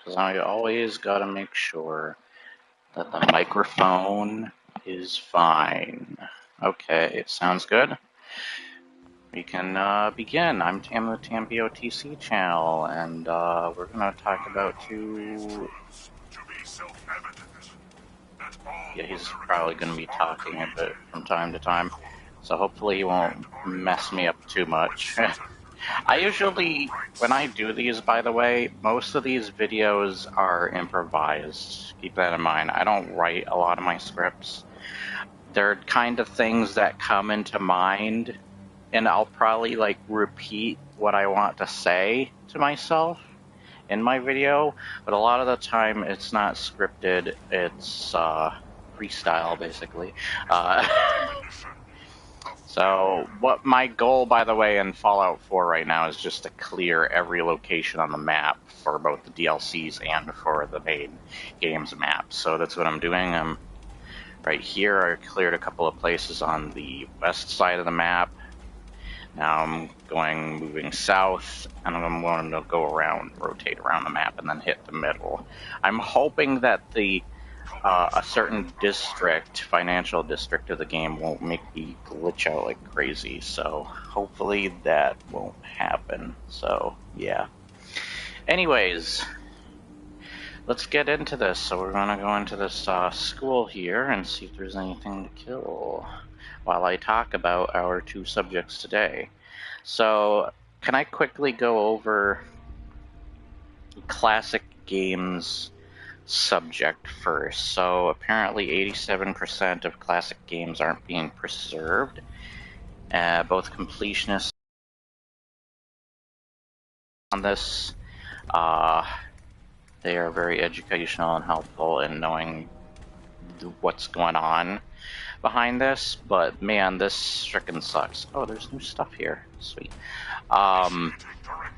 because I always gotta make sure that the microphone is fine. Okay, it sounds good. We can begin. I'm Tam of the TamBOTC channel, and we're gonna talk about two. Yeah, he's probably gonna be talking a bit from time to time, so hopefully he won't mess me up too much. I usually, when I do these, by the way, most of these videos are improvised. Keep that in mind. I don't write a lot of my scripts. They're kind of things that come into mind, and I'll probably like repeat what I want to say to myself in my video, but a lot of the time it's not scripted. It's freestyle, basically. So what my goal, by the way, in Fallout 4 right now is just to clear every location on the map for both the DLCs and for the main game's map. So that's what I'm doing. I'm right here. I cleared a couple of places on the west side of the map. Now I'm moving south, and I'm going to go around, rotate around the map, and then hit the middle. I'm hoping that a certain district, financial district of the game won't make me glitch out like crazy, so hopefully that won't happen. So, yeah. Anyways, let's get into this. So we're going to go into this school here and see if there's anything to kill while I talk about our two subjects today. So, can I quickly go over classic games subject first? So apparently 87% of classic games aren't being preserved. Both completionists on this, they are very educational and helpful in knowing what's going on behind this, but man, this frickin' sucks. Oh, there's new stuff here. Sweet. I'm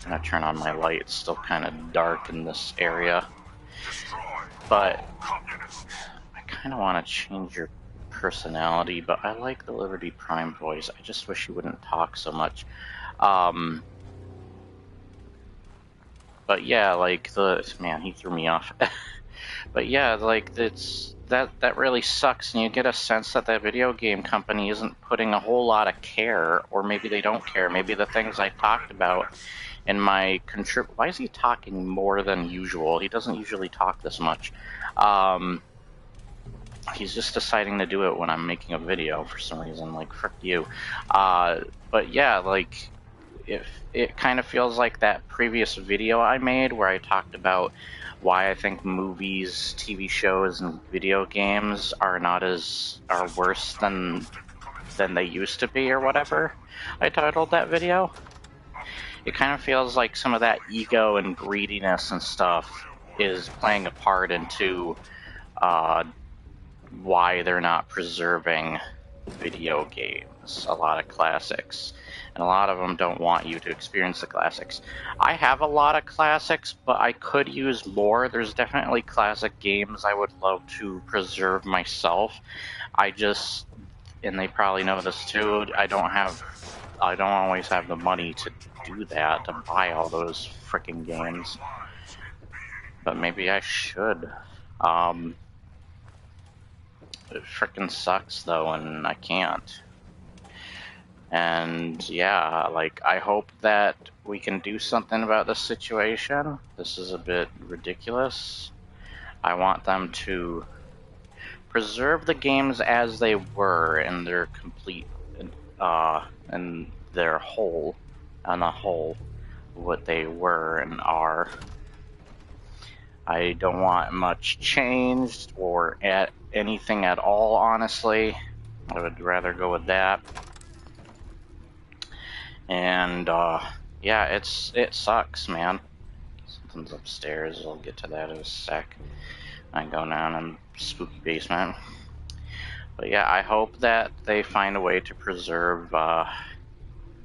gonna turn on my light. It's still kind of dark in this area. But I kind of want to change your personality, but I like the Liberty Prime voice. I just wish you wouldn't talk so much. But yeah, like man, he threw me off. But yeah, like that really sucks, and you get a sense that that video game company isn't putting a whole lot of care, or maybe they don't care. Maybe the things I talked about in my why is he talking more than usual? He doesn't usually talk this much. He's just deciding to do it when I'm making a video for some reason, like, frick you. But yeah, like, if it kind of feels like that previous video I made where I talked about why I think movies, TV shows, and video games are worse than they used to be or whatever. I titled that video. It kind of feels like some of that ego and greediness and stuff is playing a part into why they're not preserving video games, a lot of classics. And a lot of them don't want you to experience the classics. I have a lot of classics, but I could use more. There's definitely classic games I would love to preserve myself. And they probably know this too, I don't always have the money to do that, to buy all those freaking games. But maybe I should. It frickin' sucks though, and I can't. And yeah, like, I hope that we can do something about this situation. This is a bit ridiculous. I want them to preserve the games as they were in their complete, in their whole, on a whole, what they were and are. I don't want much changed or anything at all, honestly. I would rather go with that. And yeah, it sucks, man. Something's upstairs. I'll get to that in a sec. I go down in spooky basement. But yeah, I hope that they find a way to preserve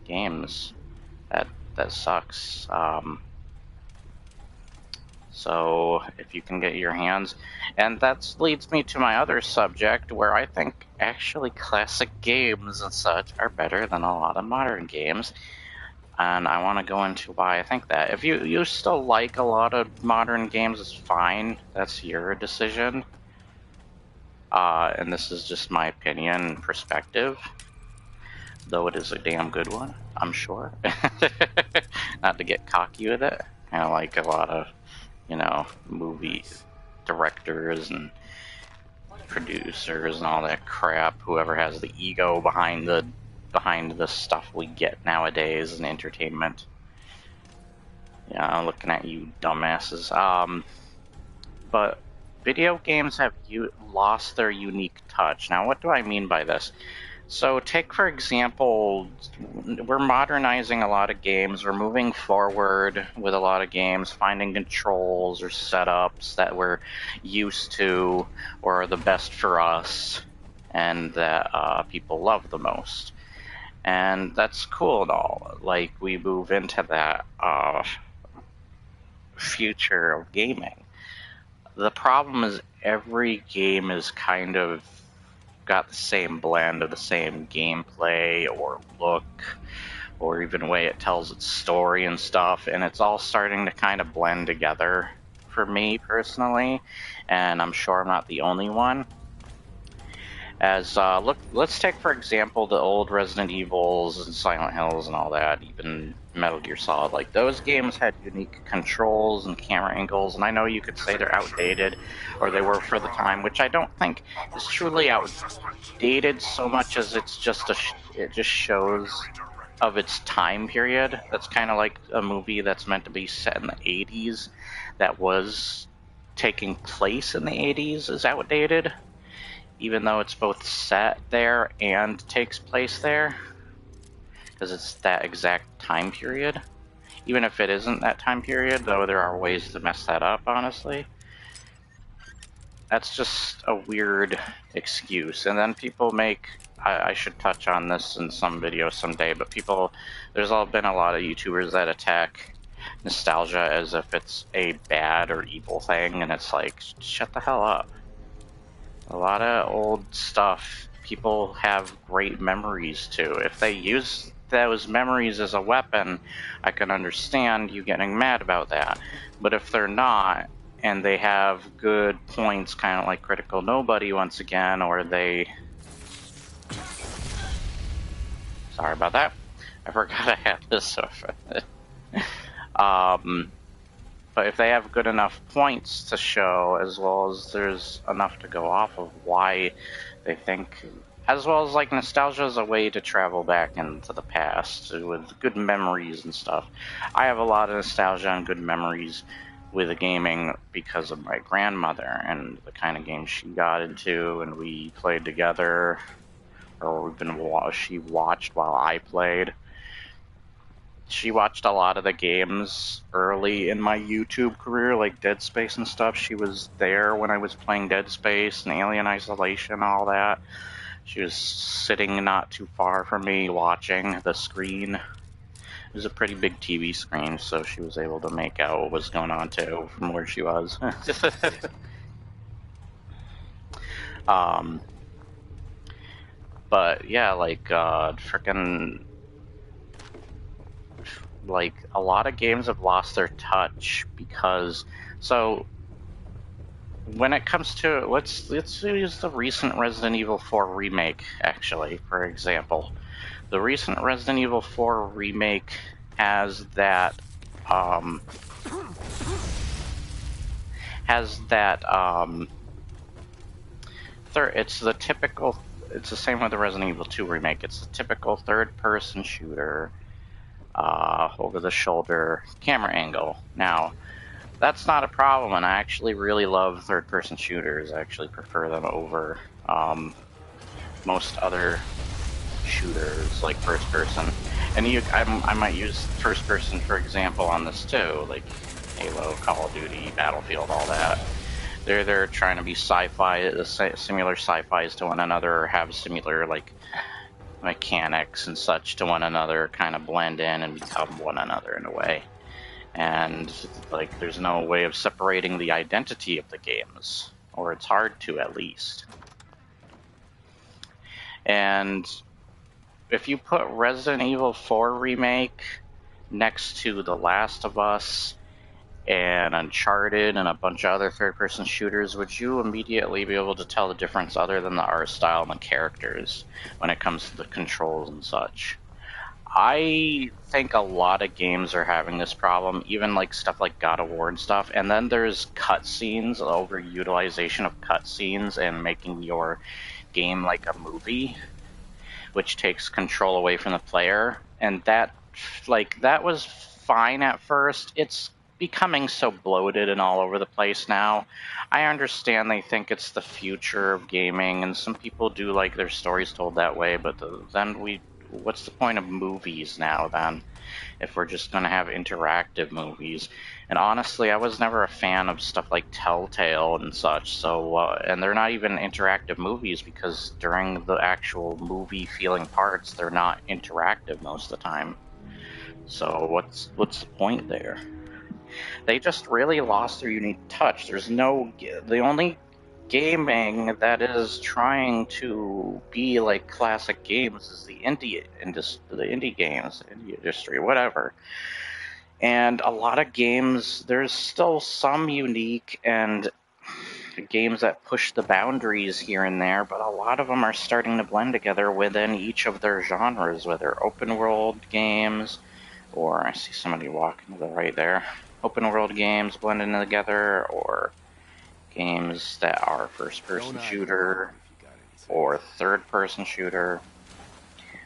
games. That sucks. So if you can get your hands, and that leads me to my other subject, where I think actually classic games and such are better than a lot of modern games. And I want to go into why I think that. If you still like a lot of modern games, it's fine. That's your decision. And this is just my opinion and perspective, though it is a damn good one, I'm sure. Not to get cocky with it. I like a lot of, movie directors and producers and all that crap. Whoever has the ego behind the stuff we get nowadays in entertainment. Yeah, looking at you dumbasses. But video games have lost their unique touch. Now, what do I mean by this? So take, for example, we're modernizing a lot of games. We're moving forward with a lot of games, finding controls or setups that we're used to or are the best for us and that people love the most. And that's cool and all. Like, we move into that future of gaming. The problem is every game is kind of got the same blend of the same gameplay or look or even way it tells its story and stuff, and it's all starting to kind of blend together for me personally, and I'm sure I'm not the only one. As let's take for example the old Resident Evils and Silent Hills and all that, even Metal Gear Solid. Like, those games had unique controls and camera angles, and I know you could say they're outdated, or they were for the time, which I don't think is truly outdated so much as it's just it just shows of its time period. That's kind of like a movie that's meant to be set in the 80s that was taking place in the 80s is outdated, even though it's both set there and takes place there, because it's that exact time period. Even if it isn't that time period, though, there are ways to mess that up, honestly. That's just a weird excuse. And then people make, I should touch on this in some video someday, but there's been a lot of YouTubers that attack nostalgia as if it's a bad or evil thing, and it's like, shut the hell up. A lot of old stuff, people have great memories to. If they use those memories as a weapon, I can understand you getting mad about that. But if they're not, and they have good points, kind of like Critical Nobody once again, or they... Sorry about that. I forgot I had this. But if they have good enough points to show, as well as there's enough to go off of why they think, as well as like nostalgia is a way to travel back into the past with good memories and stuff. I have a lot of nostalgia and good memories with gaming because of my grandmother and the kind of games she got into and we played together, or she watched while I played. She watched a lot of the games early in my YouTube career, like Dead Space and stuff. She was there when I was playing Dead Space and Alien Isolation and all that. She was sitting not too far from me watching the screen. It was a pretty big TV screen, so she was able to make out what was going on too from where she was. But yeah, like frickin'... like, a lot of games have lost their touch because... So, when it comes to... Let's use the recent Resident Evil 4 remake, actually, for example. The recent Resident Evil 4 remake has that... it's the typical... It's the same with the Resident Evil 2 remake. It's the typical third-person shooter... over-the-shoulder camera angle. Now, that's not a problem, and I actually really love third-person shooters. I actually prefer them over most other shooters, like first-person. And I might use first-person, for example, on this too, like Halo, Call of Duty, Battlefield, all that. They're trying to be sci-fi, similar sci-fis to one another, or have similar, like, mechanics and such to one another, kind of blend in and become one another in a way. And like, there's no way of separating the identity of the games, or it's hard to, at least. And if you put Resident Evil 4 remake next to The Last of Us and Uncharted and a bunch of other third-person shooters, would you immediately be able to tell the difference other than the art style and the characters when it comes to the controls and such? I think a lot of games are having this problem, even like stuff like God of War and stuff. And then there's cutscenes, overutilization of cutscenes and making your game like a movie, which takes control away from the player. And that was fine at first. It's becoming so bloated and all over the place now. I understand they think it's the future of gaming, and some people do like their stories told that way, but what's the point of movies now then, if we're just going to have interactive movies? And honestly, I was never a fan of stuff like Telltale and such, so and they're not even interactive movies because during the actual movie feeling parts, they're not interactive most of the time. So what's the point there? They just really lost their unique touch. The only gaming that is trying to be like classic games is the indie games, the indie industry, whatever. And a lot of games, there's still some unique and games that push the boundaries here and there, but a lot of them are starting to blend together within each of their genres, whether open world games, or I see somebody walking to the right there, open world games blending together, or games that are first-person shooter or third-person shooter.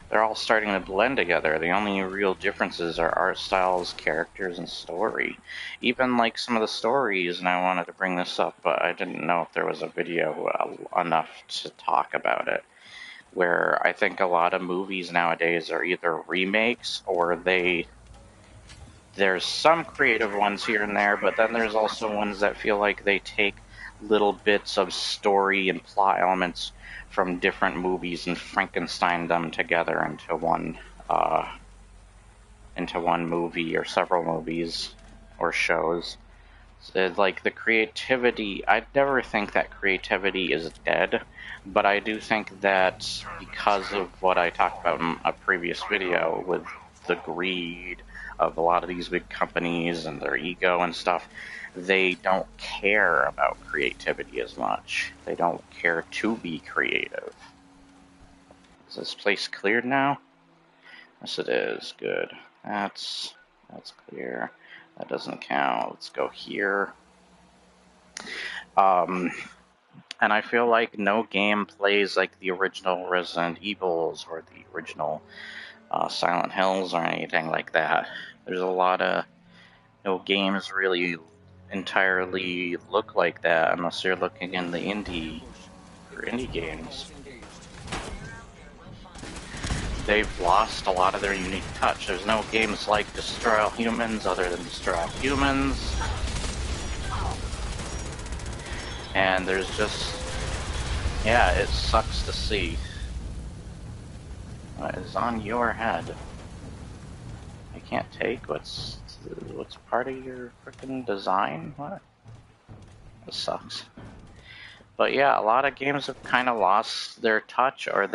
They're all starting to blend together. The only real differences are art styles, characters, and story. Even like some of the stories, and I wanted to bring this up, but I didn't know if there was a video enough to talk about it, where I think a lot of movies nowadays are either remakes or there's some creative ones here and there, but then there's also ones that feel like they take little bits of story and plot elements from different movies and Frankenstein them together into one movie or several movies or shows. So, like, the creativity, I never think that creativity is dead, but I do think that because of what I talked about in a previous video with the greed of a lot of these big companies and their ego and stuff, they don't care about creativity as much. They don't care to be creative. Is this place cleared now? Yes, it is. Good. That's clear. That doesn't count. Let's go here. And I feel like no game plays like the original Resident Evils or the original Silent Hills or anything like that. There's a lot of no games really entirely look like that unless you're looking in the indie games. They've lost a lot of their unique touch. There's no games like Destroy All Humans other than Destroy All Humans. And there's just, yeah, it sucks to see. What is on your head? I can't take what's part of your freaking design? What? This sucks. But yeah, a lot of games have kind of lost their touch, or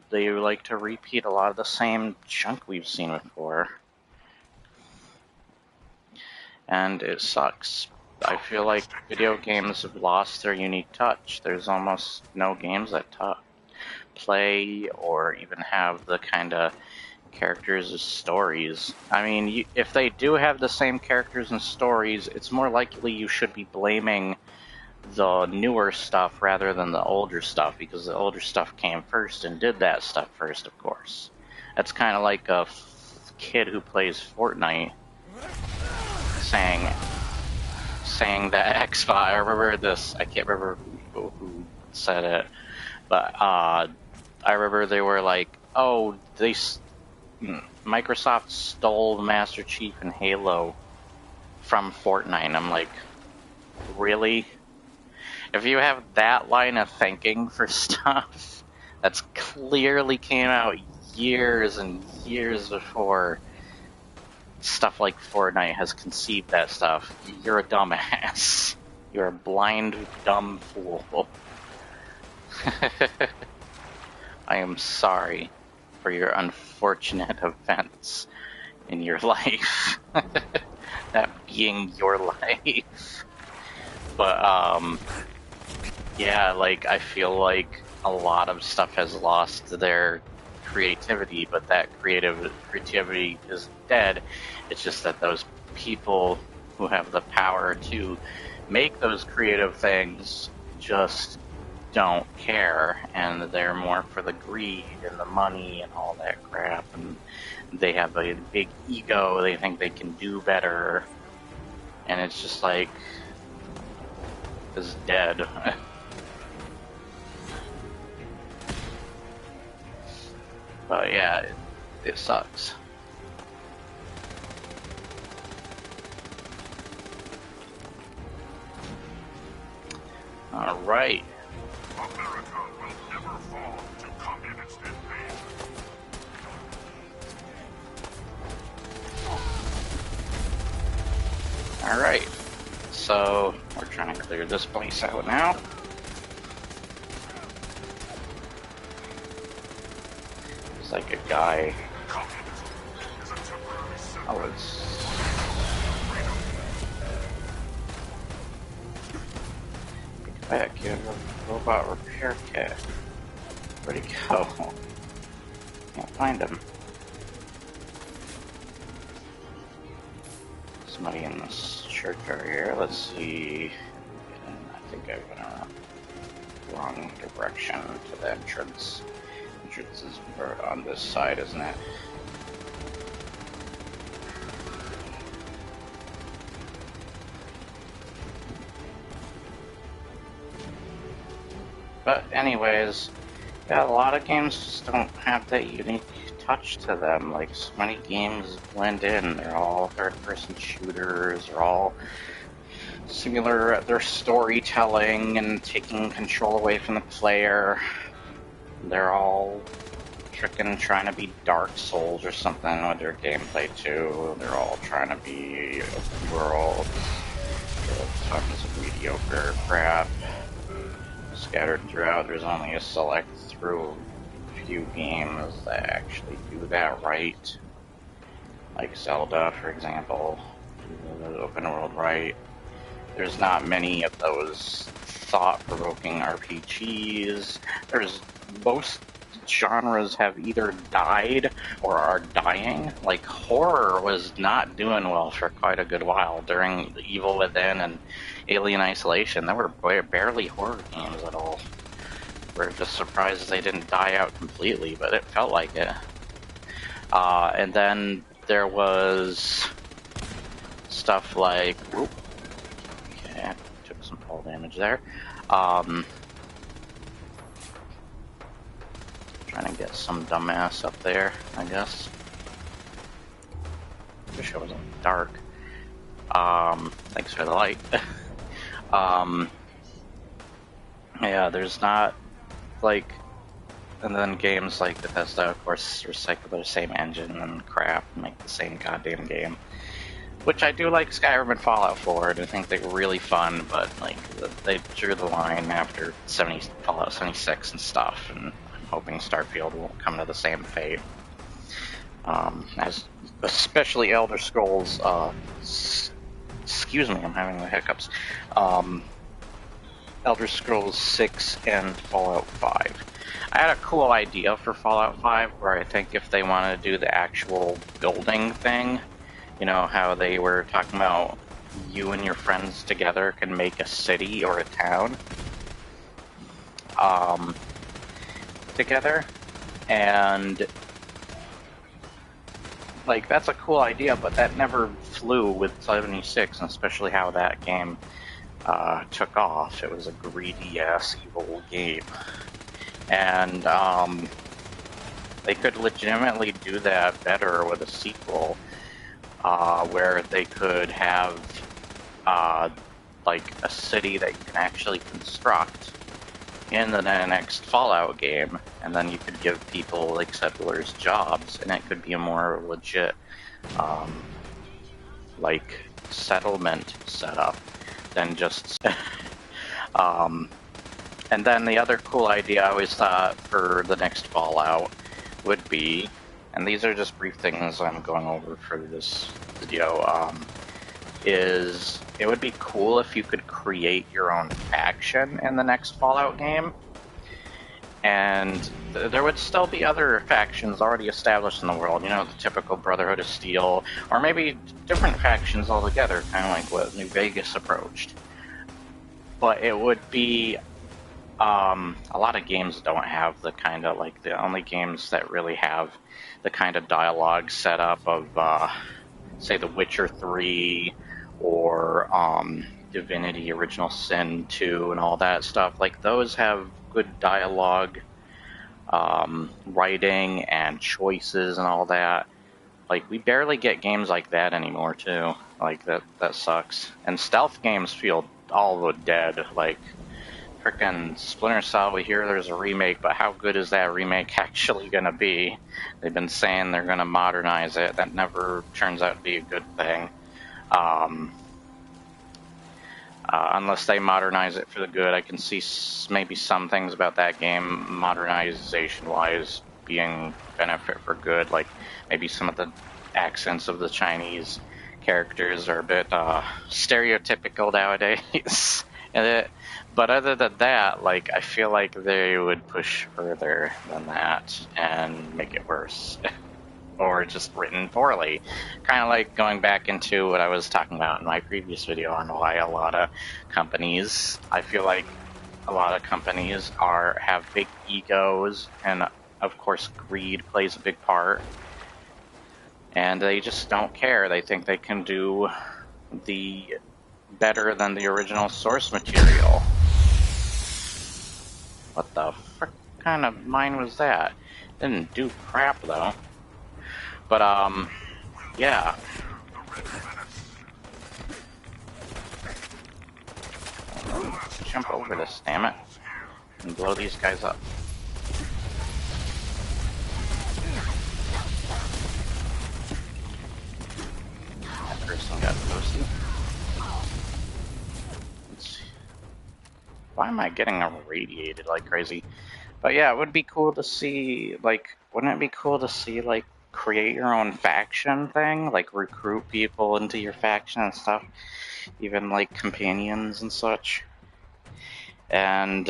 they like to repeat a lot of the same junk we've seen before. And it sucks. I feel like video games have lost their unique touch. There's almost no games that play or even have the kind of characters as stories. I mean, if they do have the same characters and stories, it's more likely you should be blaming the newer stuff rather than the older stuff, because the older stuff came first and did that stuff first, of course. That's kind of like a kid who plays Fortnite saying that Xbox, I remember this, I can't remember who said it, but I remember they were like, oh, Microsoft stole Master Chief and Halo from Fortnite. And I'm like, really? If you have that line of thinking for stuff that's clearly came out years and years before stuff like Fortnite has conceived that stuff, you're a dumbass. You're a blind, dumb fool. I am sorry for your unfortunate events in your life. That being your life. But, yeah, like, I feel like a lot of stuff has lost their creativity, but that creativity is dead. It's just that those people who have the power to make those creative things just don't care, and they're more for the greed and the money and all that crap, and they have a big ego, they think they can do better, and it's just like, it's dead. But yeah, it sucks. All right. America will never fall to communist invasion. All right. So we're trying to clear this place out now. It's like a guy. Communism is a temporary setback. Oh, it's. Get back, you have a robot repair kit. Where'd he go? Can't find him. Somebody in this church over here. Let's see. I think I went around the wrong direction to the entrance. Entrance is on this side, isn't it? But anyways, yeah, a lot of games just don't have that unique touch to them. Like, so many games blend in. They're all third-person shooters. They're all similar at their storytelling and taking control away from the player. They're all freaking trying to be Dark Souls or something with their gameplay too. They're all trying to be open world. Tons of mediocre crap scattered throughout. There's only a select few games that actually do that right. Like Zelda, for example, the open world right. There's not many of those thought-provoking RPGs. Most genres have either died or are dying. Like, horror was not doing well for quite a good while during The Evil Within and Alien Isolation. There were barely horror games at all. We're just surprised they didn't die out completely, but it felt like it. And then there was stuff like... Whoop, okay, took some fall damage there. Trying to get some dumbass up there, I guess. Wish I wasn't dark. Thanks for the light. Yeah, there's not, like, and then games like Bethesda, of course, recycle their same engine and crap and make the same goddamn game. Which I do like Skyrim and Fallout 4, and I think they're really fun, but, like, they drew the line after Fallout 76 and stuff, and I'm hoping Starfield won't come to the same fate. Especially Elder Scrolls, excuse me, I'm having the hiccups. Elder Scrolls 6 and Fallout 5. I had a cool idea for Fallout 5, where I think if they wanted to do the actual building thing, you know, how they were talking about you and your friends together can make a city or a town together, and like, that's a cool idea, but that never flew with 76, and especially how that game took off. It was a greedy ass evil game, and they could legitimately do that better with a sequel, where they could have like a city that you can actually construct in the next Fallout game, and then you could give people, like, settlers jobs, and it could be a more legit like settlement setup than just and then the other cool idea I always thought for the next Fallout would be and these are just brief things I'm going over for this video, is it would be cool if you could create your own faction in the next Fallout game. And there would still be other factions already established in the world, you know, the typical Brotherhood of Steel, or maybe different factions altogether, kind of like what New Vegas approached. But it would be, a lot of games don't have the kind of, like, the only games that really have the kind of dialogue set up of, say, The Witcher 3, or Divinity Original Sin 2, and all that stuff, like, those have good dialogue, writing and choices and all that. Like, we barely get games like that anymore too. Like, that sucks. And stealth games feel all but dead. Like, frickin' Splinter Cell, we hear there's a remake, but how good is that remake actually gonna be? They've been saying they're gonna modernize it. That never turns out to be a good thing. Unless they modernize it for the good. I can see maybe some things about that game, modernization-wise, being benefit for good. Like, maybe some of the accents of the Chinese characters are a bit stereotypical nowadays. But other than that, like, I feel like they would push further than that and make it worse. Or just written poorly. Kind of like going back into what I was talking about in my previous video on why a lot of companies, I feel like a lot of companies have big egos, and of course greed plays a big part, and they just don't care. They think they can do the better than the original source material. What the frick kind of mine was that? Didn't do crap though. But, yeah. Jump over this, damn it. And blow these guys up. That person got toasty. Let's see. Why am I getting irradiated like crazy? But yeah, it would be cool to see, like, wouldn't it be cool to see, like, create your own faction thing, like recruit people into your faction and stuff, even like companions and such. And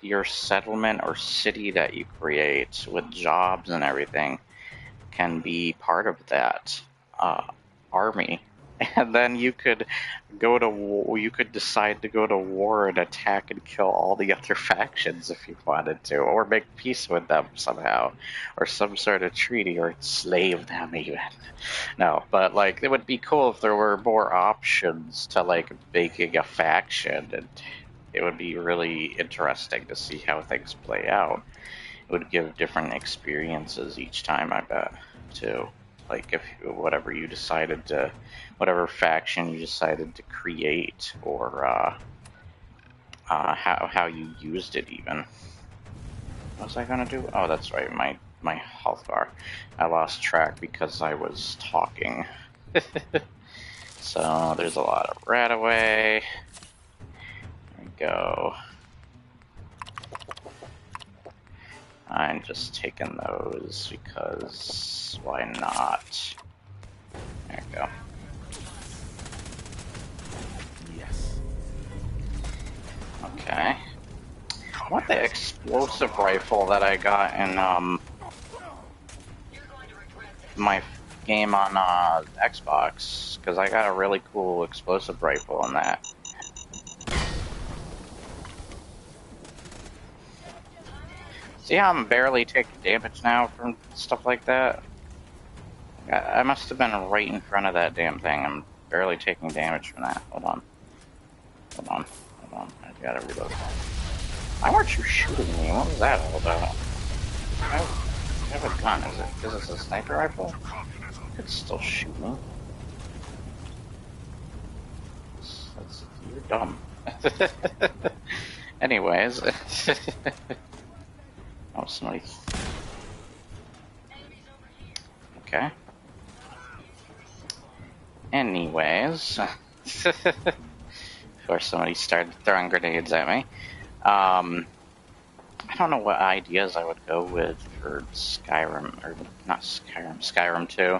your settlement or city that you create with jobs and everything can be part of that army. And then you could go to war, you could decide to go to war and attack and kill all the other factions if you wanted to, or make peace with them somehow, or some sort of treaty, or enslave them even. No, but like, it would be cool if there were more options to like making a faction, and it would be really interesting to see how things play out. It would give different experiences each time, I bet, too. Like, if whatever faction you decided to create, or how you used it even. What was I gonna do? Oh, that's right, my health bar. I lost track because I was talking. So there's a lot of Radaway. There we go. I'm just taking those because why not? There we go. Yes. Okay. I want the explosive rifle that I got in my game on Xbox, because I got a really cool explosive rifle in that. See how I'm barely taking damage now from stuff like that? I must have been right in front of that damn thing. I'm barely taking damage from that. Hold on. I gotta reload. Why weren't you shooting me? What was that all about? I have a gun. Is this a sniper rifle? You could still shoot me. You're dumb. Anyways. Oh, somebody. Okay. Anyways. Before somebody started throwing grenades at me. I don't know what ideas I would go with for Skyrim, or not Skyrim, Skyrim 2.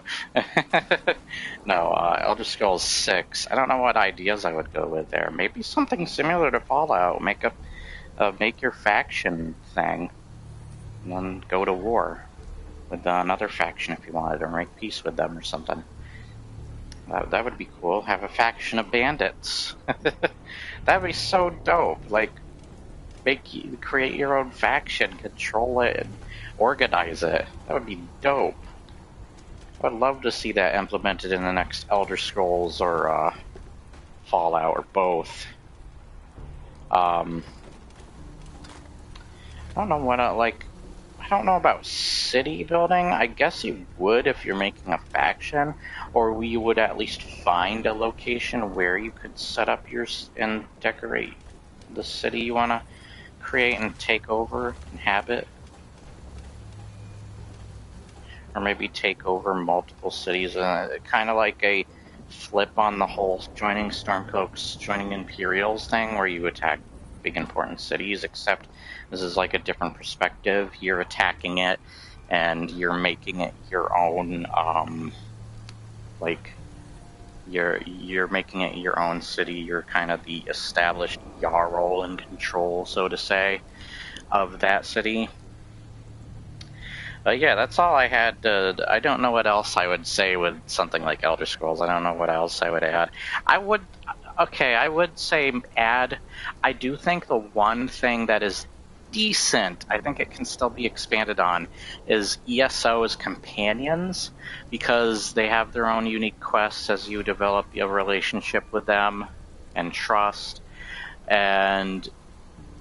No, Elder Scrolls 6. I don't know what ideas I would go with there. Maybe something similar to Fallout. Make your faction thing, and then go to war with another faction if you wanted, or make peace with them or something. That would be cool. Have a faction of bandits. That'd be so dope. Like, create your own faction, control it, and organize it. That would be dope. I'd love to see that implemented in the next Elder Scrolls or Fallout or both. I don't know what I don't know about city building. I guess you would if you're making a faction, or you would at least find a location where you could set up yours and decorate the city you want to create and take over, inhabit. Or maybe take over multiple cities, kind of like a flip on the whole joining Stormcloaks, joining Imperials thing, where you attack big important cities, except this is like a different perspective. You're attacking it, and you're making it your own, like, you're making it your own city. You're kind of the established Jarl in control, so to say, of that city. Yeah, that's all I had. I don't know what else I would say with something like Elder Scrolls. I don't know what else I would add. I would say add. I do think the one thing that is decent, I think it can still be expanded on, is ESO's companions, because they have their own unique quests as you develop a relationship with them and trust, and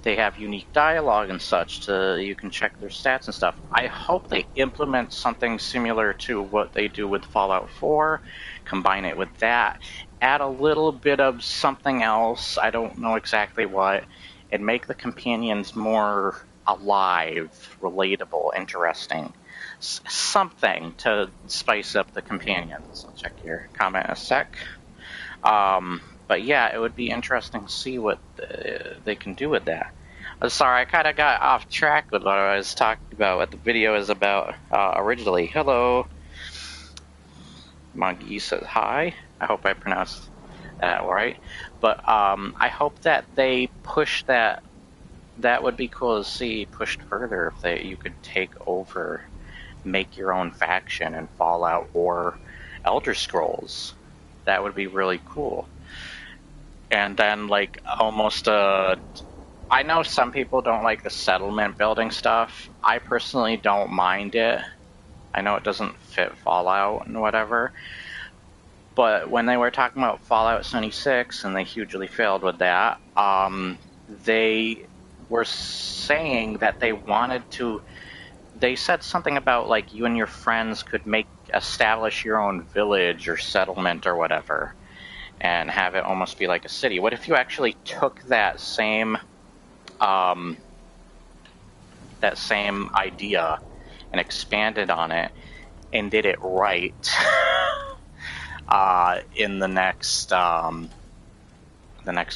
they have unique dialogue and such, you can check their stats and stuff. I hope they implement something similar to what they do with Fallout 4, combine it with that, add a little bit of something else, I don't know exactly what, and make the companions more alive, relatable, interesting. Something to spice up the companions. I'll check your comment in a sec. But yeah, it would be interesting to see what they can do with that. Sorry, I kind of got off track with what I was talking about, what the video is about originally. Hello. Monkey says hi. I hope I pronounced that right. But I hope that they push that. That would be cool to see pushed further if you could take over, make your own faction in Fallout or Elder Scrolls. That would be really cool. And then like almost I know some people don't like the settlement building stuff. I personally don't mind it. I know it doesn't fit Fallout and whatever. But when they were talking about Fallout 76, and they hugely failed with that, they were saying that they wanted to... They said something about, like, you and your friends could establish your own village or settlement or whatever, and have it almost be like a city. What if you actually took that same idea and expanded on it and did it right in the next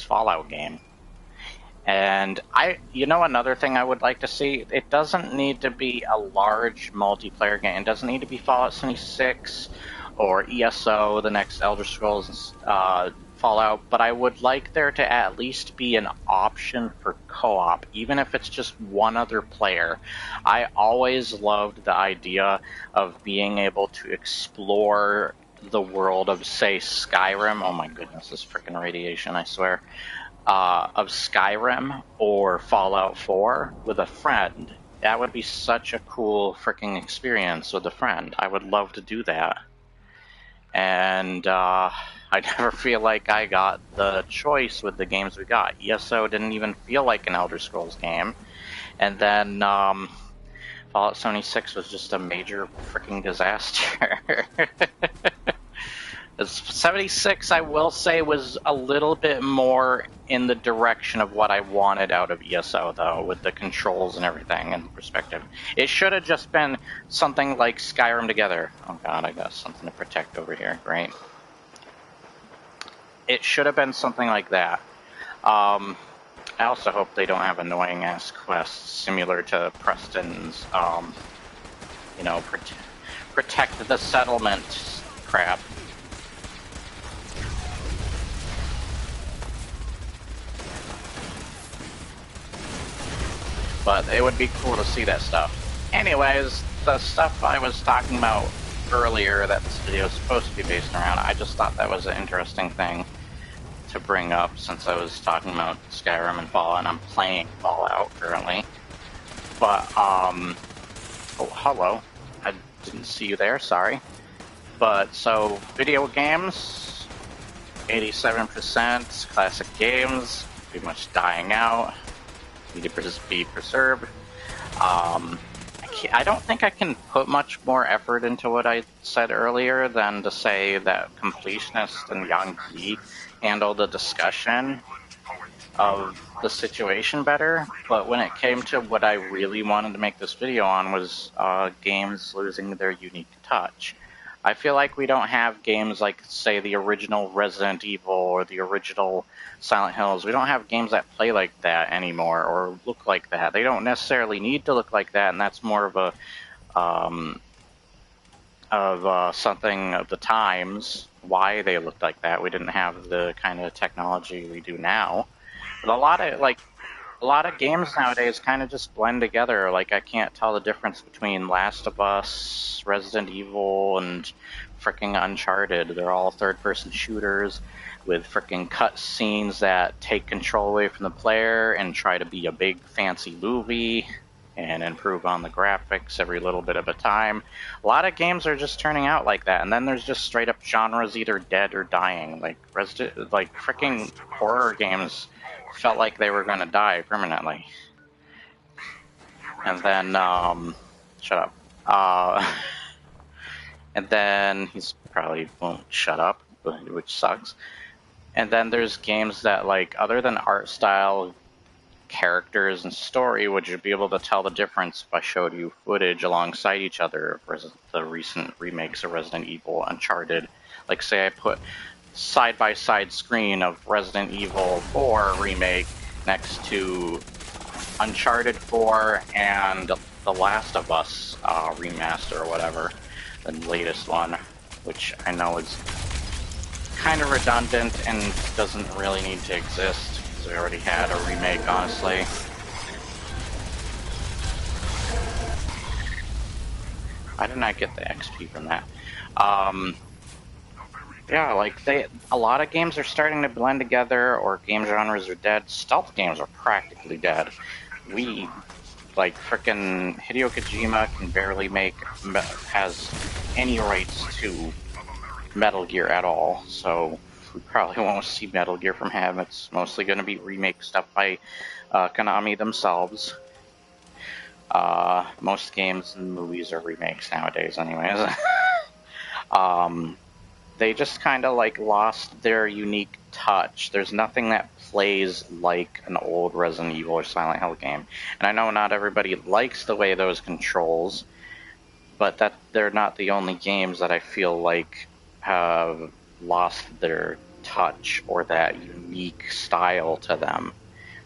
Fallout game? And another thing I would like to see, it doesn't need to be a large multiplayer game. It doesn't need to be Fallout 76 or ESO, the next Elder Scrolls Fallout, but I would like there to at least be an option for co-op, even if it's just one other player. I always loved the idea of being able to explore the world of, say, Skyrim. Oh my goodness, this freaking radiation, I swear. Of Skyrim or Fallout 4 with a friend. That would be such a cool freaking experience with a friend. I would love to do that. And I never feel like I got the choice with the games we got. ESO didn't even feel like an Elder Scrolls game. And then Fallout 76 was just a major freaking disaster. 76, I will say, was a little bit more in the direction of what I wanted out of ESO, though, with the controls and everything and perspective. It should have just been something like Skyrim together. Oh god, I got something to protect over here. Great. It should have been something like that. I also hope they don't have annoying ass quests similar to Preston's, you know, protect the settlement crap. But it would be cool to see that stuff. Anyways, the stuff I was talking about earlier that this video is supposed to be based around, I just thought that was an interesting thing to bring up since I was talking about Skyrim and Fallout, and I'm playing Fallout currently. But, oh, hello. I didn't see you there, sorry. But, so, video games, 87%, classic games, pretty much dying out, need to be preserved. I don't think I can put much more effort into what I said earlier than to say that Completionist and Yang Yi handled the discussion of the situation better, but when it came to what I really wanted to make this video on was games losing their unique touch. I feel like we don't have games like, say, the original Resident Evil or the original Silent Hills. We don't have games that play like that anymore or look like that. They don't necessarily need to look like that, and that's more of a something of the times why they looked like that. We didn't have the kind of technology we do now. But a lot of games nowadays kind of just blend together. Like, I can't tell the difference between Last of Us, Resident Evil, and frickin' Uncharted. They're all third-person shooters with frickin' cut scenes that take control away from the player and try to be a big fancy movie and improve on the graphics every little bit of a time. A lot of games are just turning out like that, and then there's just straight-up genres either dead or dying. Like frickin' horror games felt like they were going to die permanently. And then, shut up. And then, he's probably won't shut up, which sucks. And then there's games that, like, other than art style, characters, and story, would you be able to tell the difference if I showed you footage alongside each other of the recent remakes of Resident Evil, Uncharted? Like, say I put side-by-side screen of Resident Evil 4 remake next to Uncharted 4 and The Last of Us remaster or whatever, the latest one, which I know is kind of redundant and doesn't really need to exist because we already had a remake, honestly. Why didn't I get the XP from that? Yeah, like a lot of games are starting to blend together, or game genres are dead. Stealth games are practically dead. Like frickin' Hideo Kojima can barely has any rights to Metal Gear at all, so we probably won't see Metal Gear from him. It's mostly going to be remake stuff by Konami themselves. Most games and movies are remakes nowadays, anyways. They just kind of like lost their unique touch. There's nothing that plays like an old Resident Evil or Silent Hill game. And I know not everybody likes the way those controls, but that they're not the only games that I feel like have lost their touch or that unique style to them.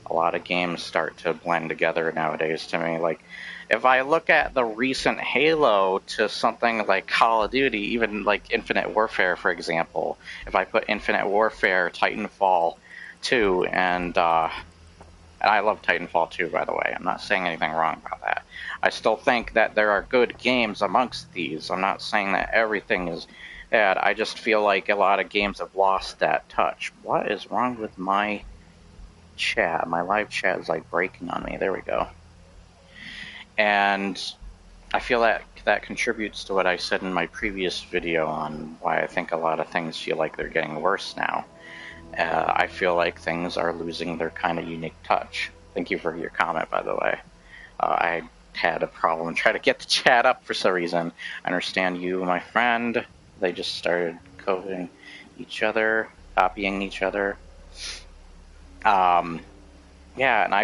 A lot of games start to blend together nowadays to me. Like, if I look at the recent Halo to something like Call of Duty, even like Infinite Warfare, for example, if I put Infinite Warfare, Titanfall 2, and I love Titanfall 2, by the way. I'm not saying anything wrong about that. I still think that there are good games amongst these. I'm not saying that everything is bad. I just feel like a lot of games have lost that touch. What is wrong with my chat? My live chat is like breaking on me. There we go. And I feel that that contributes to what I said in my previous video on why I think a lot of things feel like they're getting worse now. I feel like things are losing their kind of unique touch. Thank you for your comment, by the way. I had a problem trying to get the chat up for some reason. I understand you, my friend. They just started copying each other. Yeah, and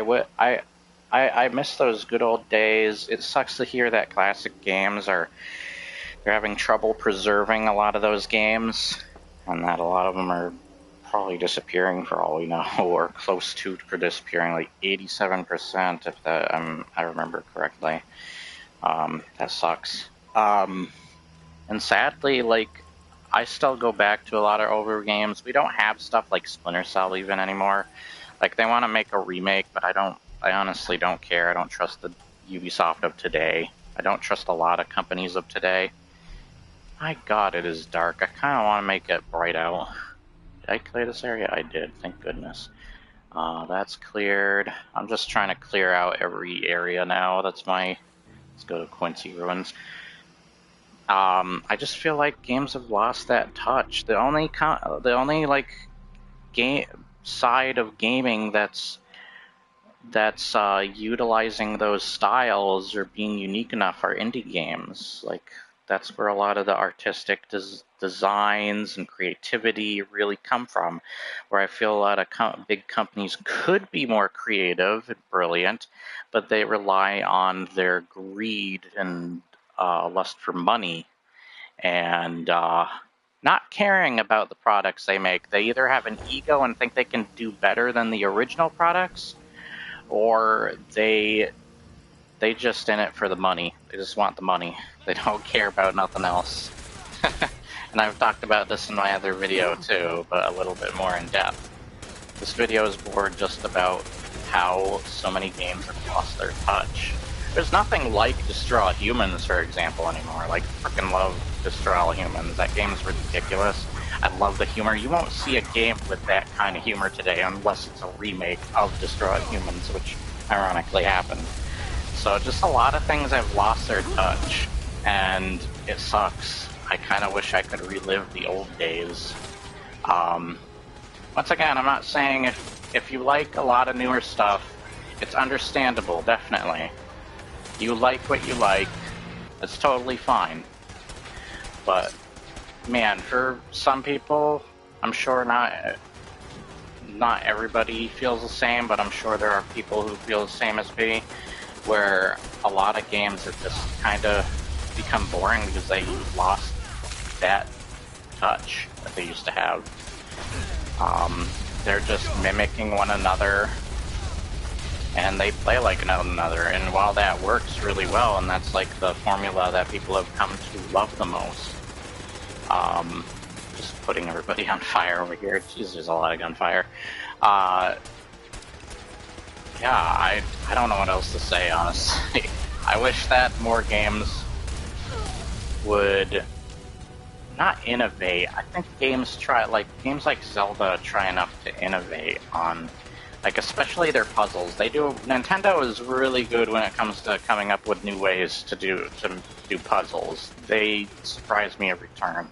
I miss those good old days. It sucks to hear that classic games they're having trouble preserving a lot of those games, and that a lot of them are probably disappearing for all we know, or close to for disappearing, like 87%, if that I remember correctly. That sucks. And sadly, like, I still go back to a lot of older games. We don't have stuff like Splinter Cell even anymore. Like, they want to make a remake, but I honestly don't care. I don't trust the Ubisoft of today. I don't trust a lot of companies of today. My god, it is dark. I kind of want to make it bright out. Did I clear this area? I did, thank goodness. That's cleared. I'm just trying to clear out every area now. Let's go to Quincy Ruins. I just feel like games have lost that touch. The only like game side of gaming that's utilizing those styles or being unique enough are indie games. Like, that's where a lot of the artistic designs and creativity really come from, where I feel a lot of big companies could be more creative and brilliant, but they rely on their greed and lust for money and not caring about the products they make. They either have an ego and think they can do better than the original products, or they just in it for the money. They just want the money. They don't care about nothing else. And I've talked about this in my other video too, but a little bit more in depth. This video is more just about how so many games have lost their touch. There's nothing like Destroy All Humans, for example, anymore. Like, frickin' love Destroy All Humans. That game's ridiculous. I love the humor. You won't see a game with that kind of humor today unless it's a remake of Destroy All Humans, which ironically happened. So just a lot of things have lost their touch, and it sucks. I kind of wish I could relive the old days. Once again, I'm not saying if you like a lot of newer stuff, it's understandable, definitely. You like what you like, it's totally fine. But, man, for some people, I'm sure not everybody feels the same, but I'm sure there are people who feel the same as me, where a lot of games have just kind of become boring because they lost that touch that they used to have. They're just mimicking one another, and they play like one another, and while that works really well, and that's like the formula that people have come to love the most, just putting everybody on fire over here. Jeez, there's a lot of gunfire. Yeah, I don't know what else to say, honestly. I wish that more games would not innovate. I think games like Zelda try enough to innovate on, like, especially their puzzles. Nintendo is really good when it comes to coming up with new ways to do puzzles. They surprise me every turn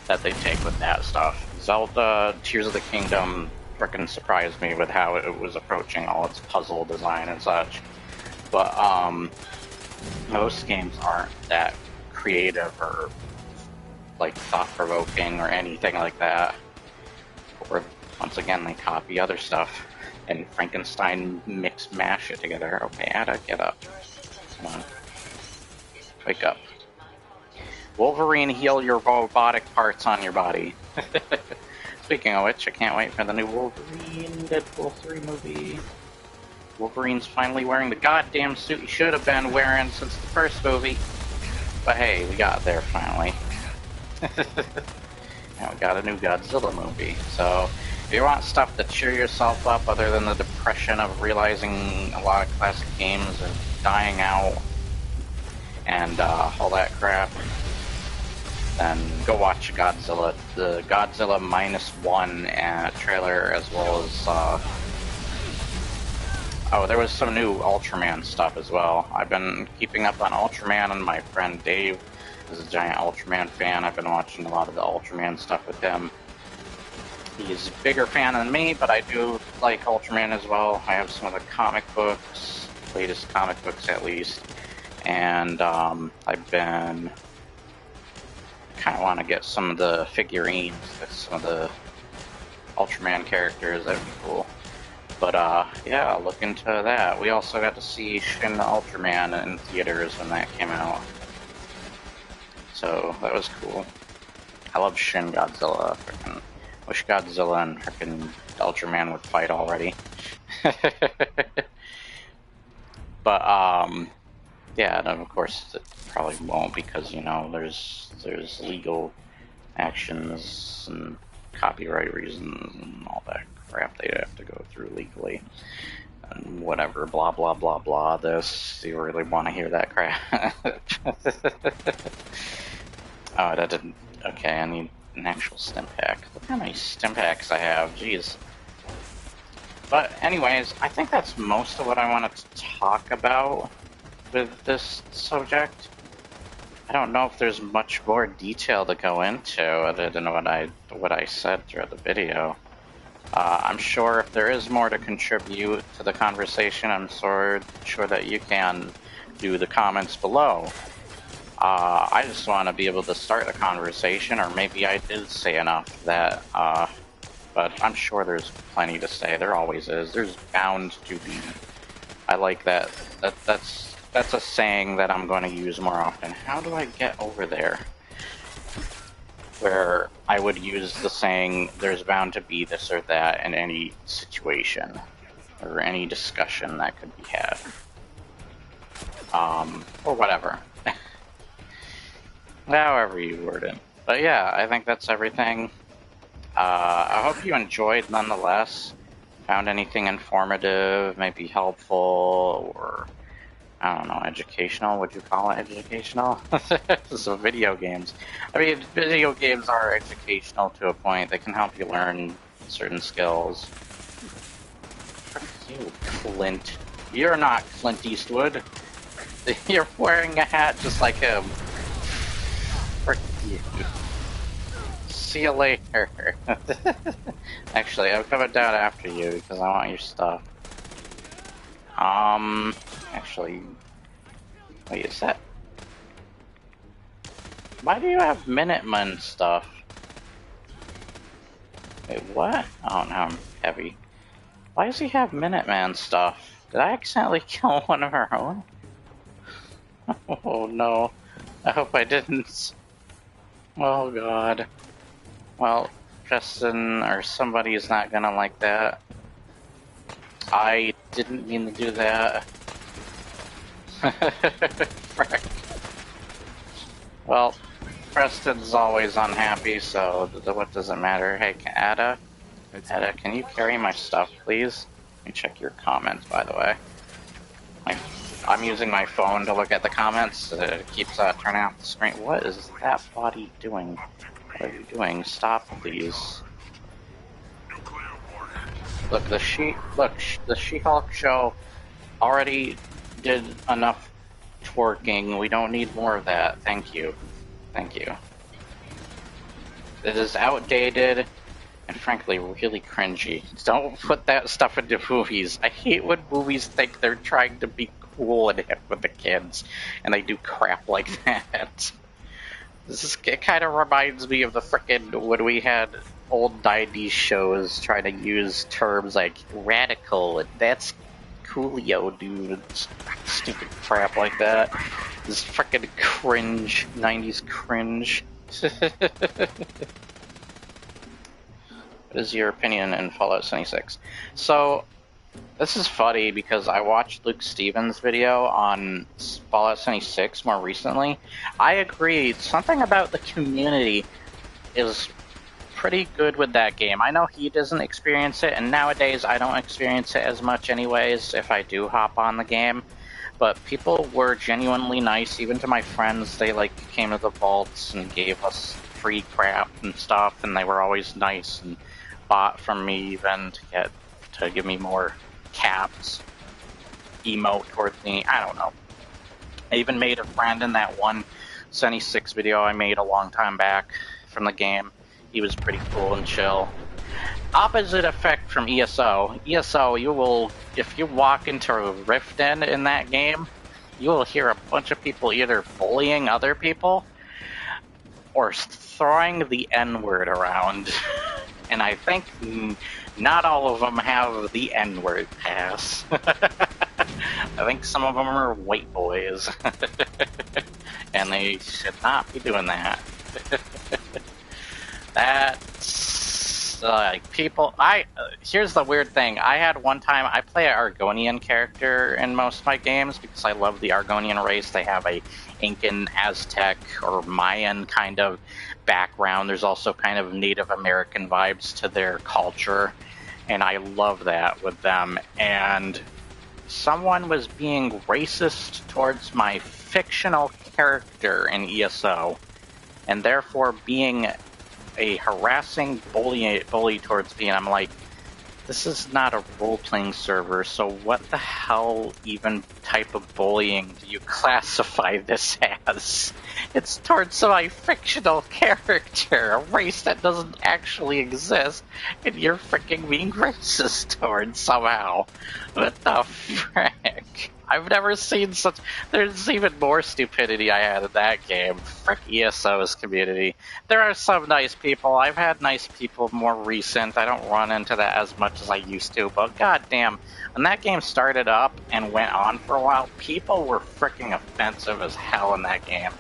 that they take with that stuff. Zelda Tears of the Kingdom frickin' surprised me with how it was approaching all its puzzle design and such. But most games aren't that creative or like thought-provoking or anything like that. Or once again, they copy other stuff and Frankenstein mash it together. Okay, Ada, get up. Come on. Wake up. Wolverine, heal your robotic parts on your body. Speaking of which, I can't wait for the new Wolverine Deadpool 3 movie. Wolverine's finally wearing the goddamn suit he should have been wearing since the first movie. But hey, we got there finally. Now we got a new Godzilla movie. So, if you want stuff to cheer yourself up other than the depression of realizing a lot of classic games are dying out and all that crap, then go watch Godzilla, the Godzilla -1 trailer, as well as, oh, there was some new Ultraman stuff as well. I've been keeping up on Ultraman, and my friend Dave is a giant Ultraman fan. I've been watching a lot of the Ultraman stuff with him. He's a bigger fan than me, but I do like Ultraman as well. I have some of the comic books, latest comic books at least, and I've been kind of want to get some of the figurines with some of the Ultraman characters. That'd be cool. But yeah, look into that. We also got to see Shin Ultraman in theaters when that came out, so that was cool. I love Shin Godzilla. Wish Godzilla and frickin' Ultraman would fight already. But, yeah, and of course it probably won't because, you know, there's legal actions and copyright reasons and all that crap they have to go through legally. And whatever, blah, blah, blah, blah, this. Do you really want to hear that crap? Oh, that didn't... Okay, I need an actual stim pack. Look how many stim packs I have, jeez. But anyways, I think that's most of what I wanted to talk about with this subject. I don't know if there's much more detail to go into other than what I said throughout the video. I'm sure if there is more to contribute to the conversation, I'm sure that you can do the comments below. I just want to be able to start the conversation, or maybe I did say enough that, but I'm sure there's plenty to say. There always is. There's bound to be. I like that. That's a saying that I'm going to use more often. How do I get over there? Where I would use the saying, there's bound to be this or that in any situation, or any discussion that could be had. Or whatever. However you word it. But yeah, I think that's everything. I hope you enjoyed nonetheless. Found anything informative, maybe helpful, or I don't know, educational? Would you call it educational? So video games. I mean, video games are educational to a point. They can help you learn certain skills. Frick you, Clint. You're not Clint Eastwood. You're wearing a hat just like him. Frick you. See you later. Actually, I'm coming down after you because I want your stuff. Actually, wait, is that? Why do you have Minutemen stuff? Wait, what? Oh, now I'm heavy. Why does he have Minuteman stuff? Did I accidentally kill one of our own? Oh no, I hope I didn't. Oh god. Well, Justin or somebody is not gonna like that. I didn't mean to do that. Frick. Well, Preston's always unhappy, so what does it matter? Hey, Ada, can you carry my stuff, please? Let me check your comments, by the way. I'm using my phone to look at the comments. It keeps turning off the screen. What is that body doing? What are you doing? Stop, please. Look, the She-Hulk show already did enough twerking. We don't need more of that. Thank you. Thank you. It is outdated and frankly really cringy. Don't put that stuff into movies. I hate when movies think they're trying to be cool and hip with the kids and they do crap like that. It kind of reminds me of the frickin' when we had old 90s shows trying to use terms like radical and that's coolio, dude. Stupid crap like that. This frickin' cringe, 90s cringe. What is your opinion in Fallout 76? So, this is funny because I watched Luke Stevens' video on Fallout 76 more recently. I agree, something about the community is pretty good with that game. I know he doesn't experience it, and nowadays I don't experience it as much anyways if I do hop on the game. But people were genuinely nice, even to my friends. They like came to the vaults and gave us free crap and stuff, and they were always nice and bought from me even to give me more caps, emote towards me. I don't know. I even made a friend in that one 76 video I made a long time back from the game. He was pretty cool and chill. Opposite effect from ESO. ESO, you will, if you walk into Riften in that game, you will hear a bunch of people either bullying other people or throwing the N-word around. And I think not all of them have the N-word pass. I think some of them are white boys. And they should not be doing that. That's like people. Here's the weird thing. I had one time I play an Argonian character in most of my games because I love the Argonian race. They have a Incan, Aztec, or Mayan kind of background. There's also kind of Native American vibes to their culture, and I love that with them. And someone was being racist towards my fictional character in ESO, and therefore being a harassing bully towards me, and I'm like, this is not a role-playing server, so what the hell even type of bullying do you classify this as? It's towards my fictional character, a race that doesn't actually exist, and you're freaking being racist towards somehow. What the frick? I've never seen such... There's even more stupidity I had in that game. Frick ESO's community. There are some nice people. I've had nice people more recent. I don't run into that as much as I used to, but goddamn, when that game started up and went on for a while, people were freaking offensive as hell in that game.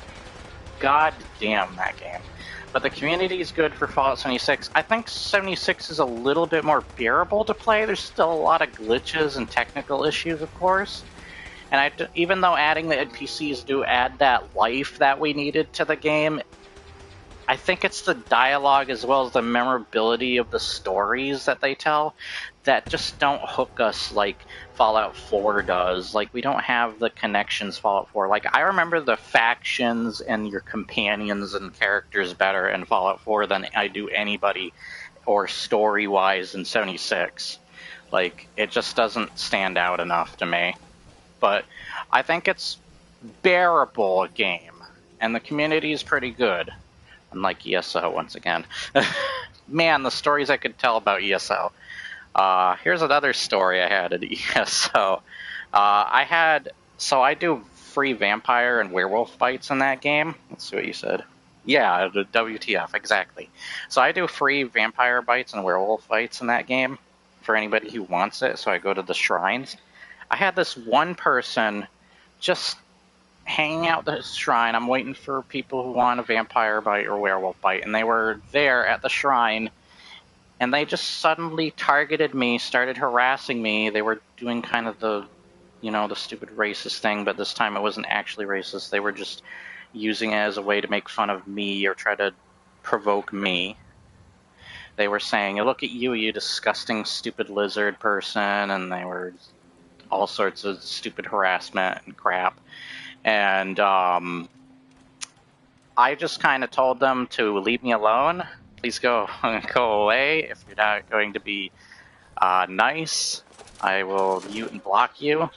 God damn that game. But the community is good for Fallout 76. I think 76 is a little bit more bearable to play. There's still a lot of glitches and technical issues, of course. And even though adding the NPCs do add that life that we needed to the game, I think it's the dialogue as well as the memorability of the stories that they tell that just don't hook us like Fallout 4 does. Like, we don't have the connections Fallout 4. Like, I remember the factions and your companions and characters better in Fallout 4 than I do anybody or story-wise in 76. Like, it just doesn't stand out enough to me. But I think it's bearable game, and the community is pretty good. Unlike ESO, once again. Man, the stories I could tell about ESO. Here's another story I had at ESO. I do free vampire and werewolf fights in that game. Let's see what you said. Yeah, the WTF, exactly. So I do free vampire bites and werewolf fights in that game for anybody who wants it, so I go to the shrines. I had this one person just hanging out the shrine. I'm waiting for people who want a vampire bite or werewolf bite, and they were there at the shrine, and they just suddenly targeted me, started harassing me. They were doing kind of the stupid racist thing, but this time it wasn't actually racist. They were just using it as a way to make fun of me or try to provoke me. They were saying, look at you, you disgusting, stupid lizard person, and they were all sorts of stupid harassment and crap. And I just kind of told them to leave me alone. Please go away. If you're not going to be nice, I will mute and block you.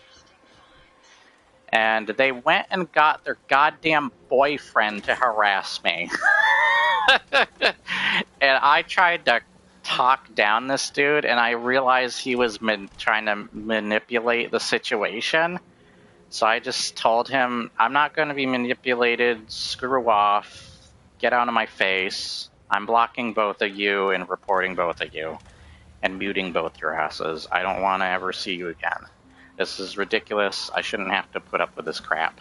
And they went and got their goddamn boyfriend to harass me. And I tried to talk down this dude, and I realized he was trying to manipulate the situation. So I just told him, I'm not going to be manipulated, screw off, get out of my face. I'm blocking both of you and reporting both of you and muting both your asses. I don't want to ever see you again. This is ridiculous. I shouldn't have to put up with this crap.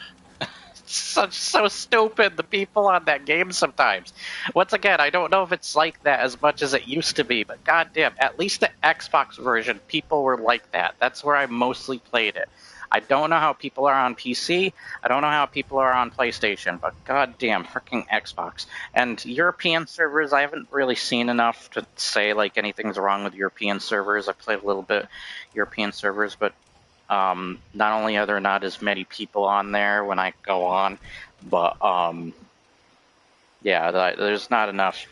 So stupid, the people on that game sometimes. Once again, I don't know if it's like that as much as it used to be, but goddamn, at least the Xbox version, people were like that. That's where I mostly played it. I don't know how people are on PC. I don't know how people are on PlayStation, but goddamn, freaking Xbox. And European servers, I haven't really seen enough to say like anything's wrong with European servers. I played a little bit European servers, but not only are there not as many people on there when I go on, but there's not enough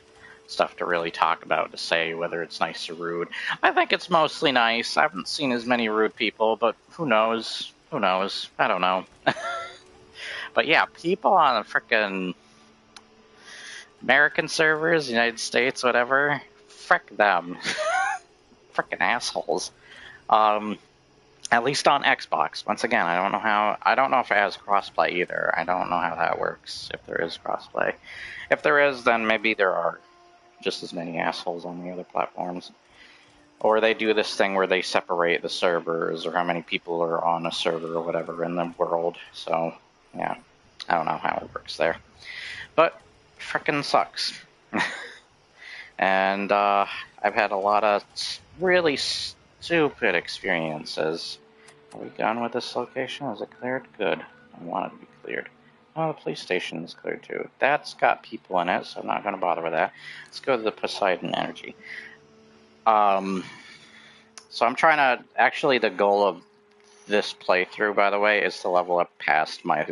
stuff to really talk about to say whether it's nice or rude. I think it's mostly nice. I haven't seen as many rude people, but who knows? Who knows? I don't know. But yeah, people on the frickin' American servers, United States, whatever, frick them. Frickin' assholes. At least on Xbox. Once again, I don't know if it has crossplay either. I don't know how that works, if there is crossplay. If there is, then maybe there are just as many assholes on the other platforms. Or they do this thing where they separate the servers, or how many people are on a server or whatever in the world. So, yeah, I don't know how it works there. But, frickin' sucks. And I've had a lot of really stupid experiences. Are we done with this location? Is it cleared? Good. I want it to be cleared. Oh, the police station is cleared too. That's got people in it, so I'm not going to bother with that. Let's go to the Poseidon Energy. So I'm trying to, actually the goal of this playthrough, by the way, is to level up past my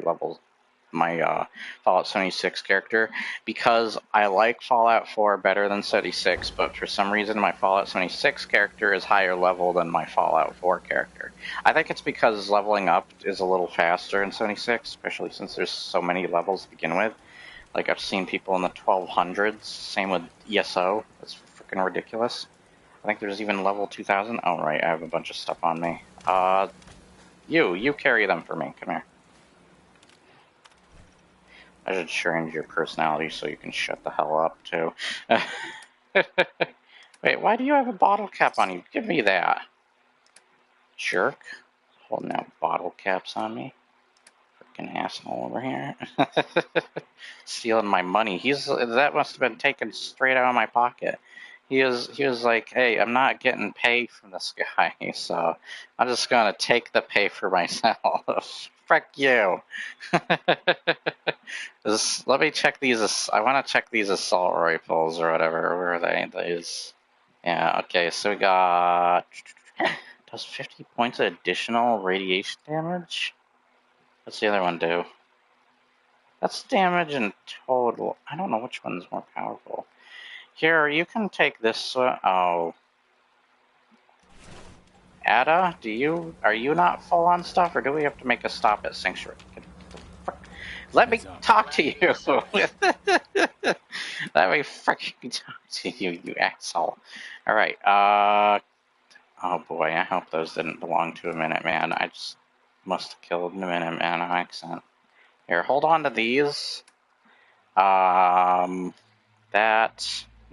Fallout 76 character, because I like Fallout 4 better than 76, but for some reason my Fallout 76 character is higher level than my Fallout 4 character. I think it's because leveling up is a little faster in 76, especially since there's so many levels to begin with. Like, I've seen people in the 1200s, same with ESO. That's freaking ridiculous. I think there's even level 2000. Oh, right, I have a bunch of stuff on me. You carry them for me. Come here. I should change your personality so you can shut the hell up, too. Wait, why do you have a bottle cap on you? Give me that. Jerk. Holding out bottle caps on me. Freaking asshole over here. Stealing my money. That must have been taken straight out of my pocket. He was like, hey, I'm not getting pay from this guy, so I'm just gonna take the pay for myself. Frick you. Let me check these. I want to check these assault rifles or whatever. Where are they? These. Yeah. Okay. So we got. Does 50 points of additional radiation damage? What's the other one do? That's damage in total. I don't know which one's more powerful. Here, you can take this one. Oh. Ada, are you not full on stuff, or do we have to make a stop at Sanctuary? Let me talk to you! Let me freaking talk to you, you asshole. Alright, oh boy, I hope those didn't belong to a Minuteman. I just must have killed the Minuteman on accident. Here, hold on to these.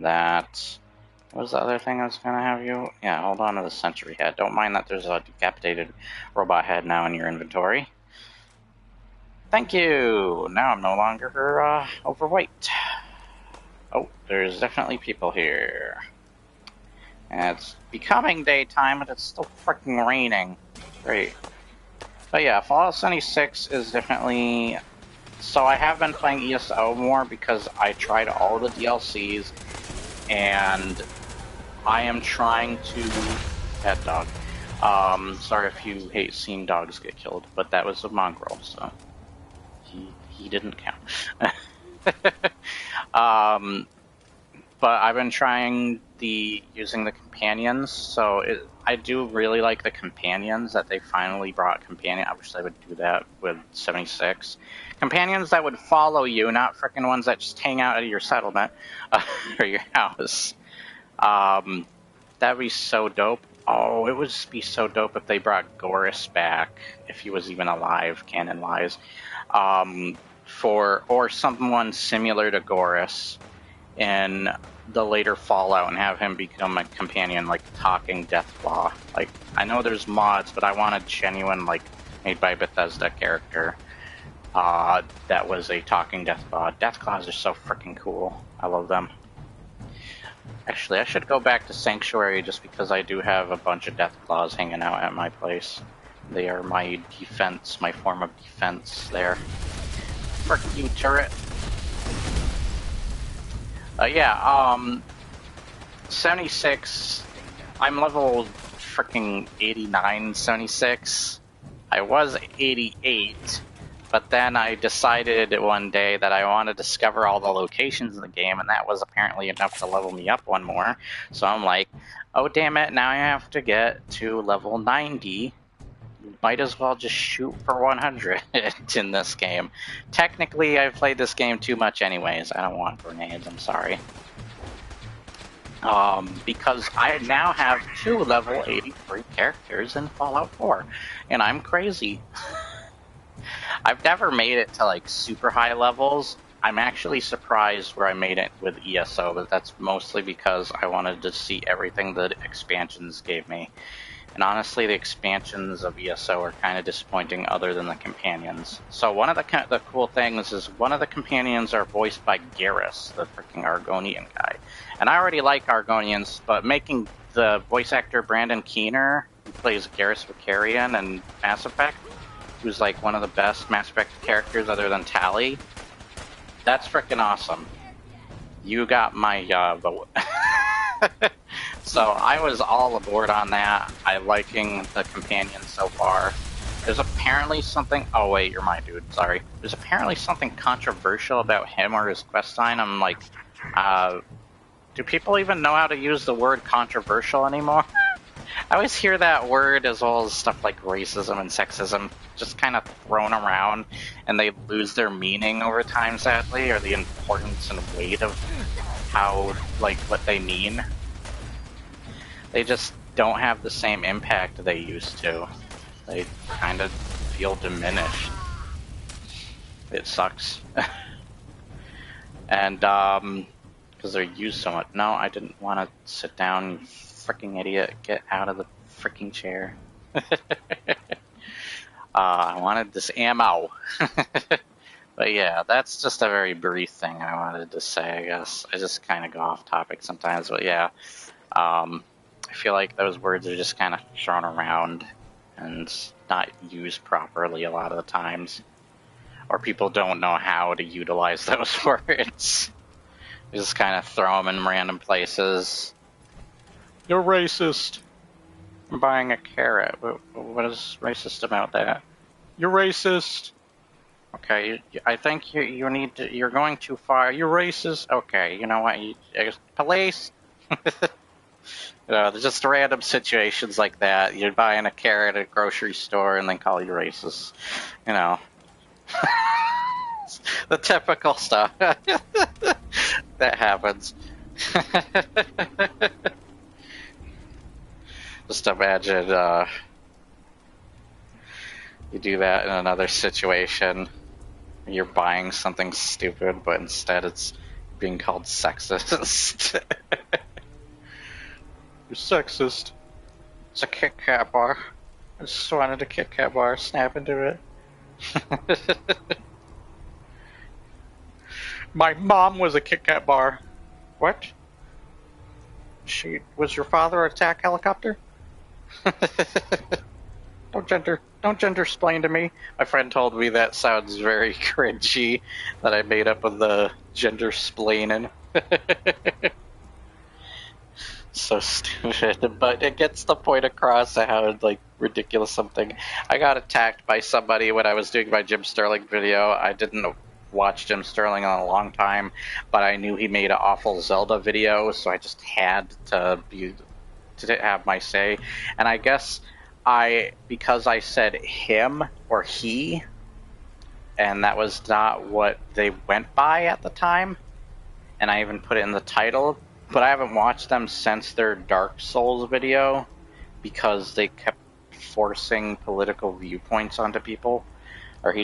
That. What was the other thing I was gonna have you? Yeah, hold on to the sentry head. Don't mind that there's a decapitated robot head now in your inventory. Thank you! Now I'm no longer, overweight. Oh, there's definitely people here. And it's becoming daytime, but it's still freaking raining. Great. But yeah, Fallout 76 is definitely... So I have been playing ESO more because I tried all the DLCs, and I am trying to... Pet dog. Sorry if you hate seeing dogs get killed, but that was a mongrel, so... He didn't count. But I've been trying using the companions, so I do really like the companions that they finally brought. I wish they would do that with 76. Companions that would follow you, not frickin' ones that just hang out at your settlement or your house. That'd be so dope. Oh, it would be so dope if they brought Gorys back, if he was even alive, canon-wise. Or someone similar to Gorys in the later Fallout, and have him become a companion, like talking Deathclaw. Like, I know there's mods, but I want a genuine, like, made by Bethesda character that was a talking Deathclaw. Deathclaws are so freaking cool. I love them. Actually, I should go back to Sanctuary just because I do have a bunch of Deathclaws hanging out at my place. They are my defense, my form of defense there. Frick you, turret. 76, I'm level freaking 89, 76. I was 88, but then I decided one day that I want to discover all the locations in the game, and that was apparently enough to level me up one more. So I'm like, oh damn it, now I have to get to level 90. Might as well just shoot for 100 in this game. Technically, I've played this game too much anyways. I don't want grenades, I'm sorry. Because I now have 2 level 83 characters in Fallout 4, and I'm crazy. I've never made it to like super high levels, I'm actually surprised where I made it with ESO, but that's mostly because I wanted to see everything the expansions gave me. And honestly, the expansions of ESO are kind of disappointing other than the companions. So one of the cool things is one of the companions are voiced by Garrus, the freaking Argonian guy. And I already like Argonians, but making the voice actor Brandon Keener, who plays Garrus Vakarian in Mass Effect, who's like one of the best Mass Effect characters other than Tali, that's freaking awesome. You got my vote. So I was all aboard on that. I'm liking the companion so far. There's apparently something... Oh wait, you're my dude, sorry. There's apparently something controversial about him or his quest sign. I'm like, do people even know how to use the word controversial anymore? I always hear that word as well as stuff like racism and sexism just kind of thrown around, and they lose their meaning over time, sadly, or the importance and weight of how, like, what they mean. They just don't have the same impact they used to. They kind of feel diminished. It sucks. And, because they're used so much. No, I didn't want to sit down, you freaking idiot. Get out of the freaking chair. I wanted this ammo. But yeah, that's just a very brief thing I wanted to say, I guess. I just kind of go off topic sometimes, but yeah. I feel like those words are just kind of thrown around and not used properly a lot of the times. Or people don't know how to utilize those words. They just kind of throw them in random places. You're racist. I'm buying a carrot. What is racist about that? You're racist. Okay, I think you need to. You're going too far. You're racist. Okay, you know what? Police. You know, there's just random situations like that. You're buying a carrot at a grocery store and then call you racist. You know. The typical stuff. That happens. Just imagine you do that in another situation. You're buying something stupid, but instead it's being called sexist. You're sexist. It's a Kit Kat bar. I just wanted a Kit Kat bar. Snap into it. My mom was a Kit Kat bar. What? Was your father an attack helicopter? Don't gender explain to me. My friend told me that sounds very cringy, that I made up of the gender splaining. So stupid, but it gets the point across of how like ridiculous something. I got attacked by somebody when I was doing my Jim Sterling video. I didn't watch Jim Sterling in a long time, but I knew he made an awful Zelda video, so I just had to have my say. And I guess because I said him or he, and that was not what they went by at the time, and I even put it in the title, but I haven't watched them since their Dark Souls video because they kept forcing political viewpoints onto people. Or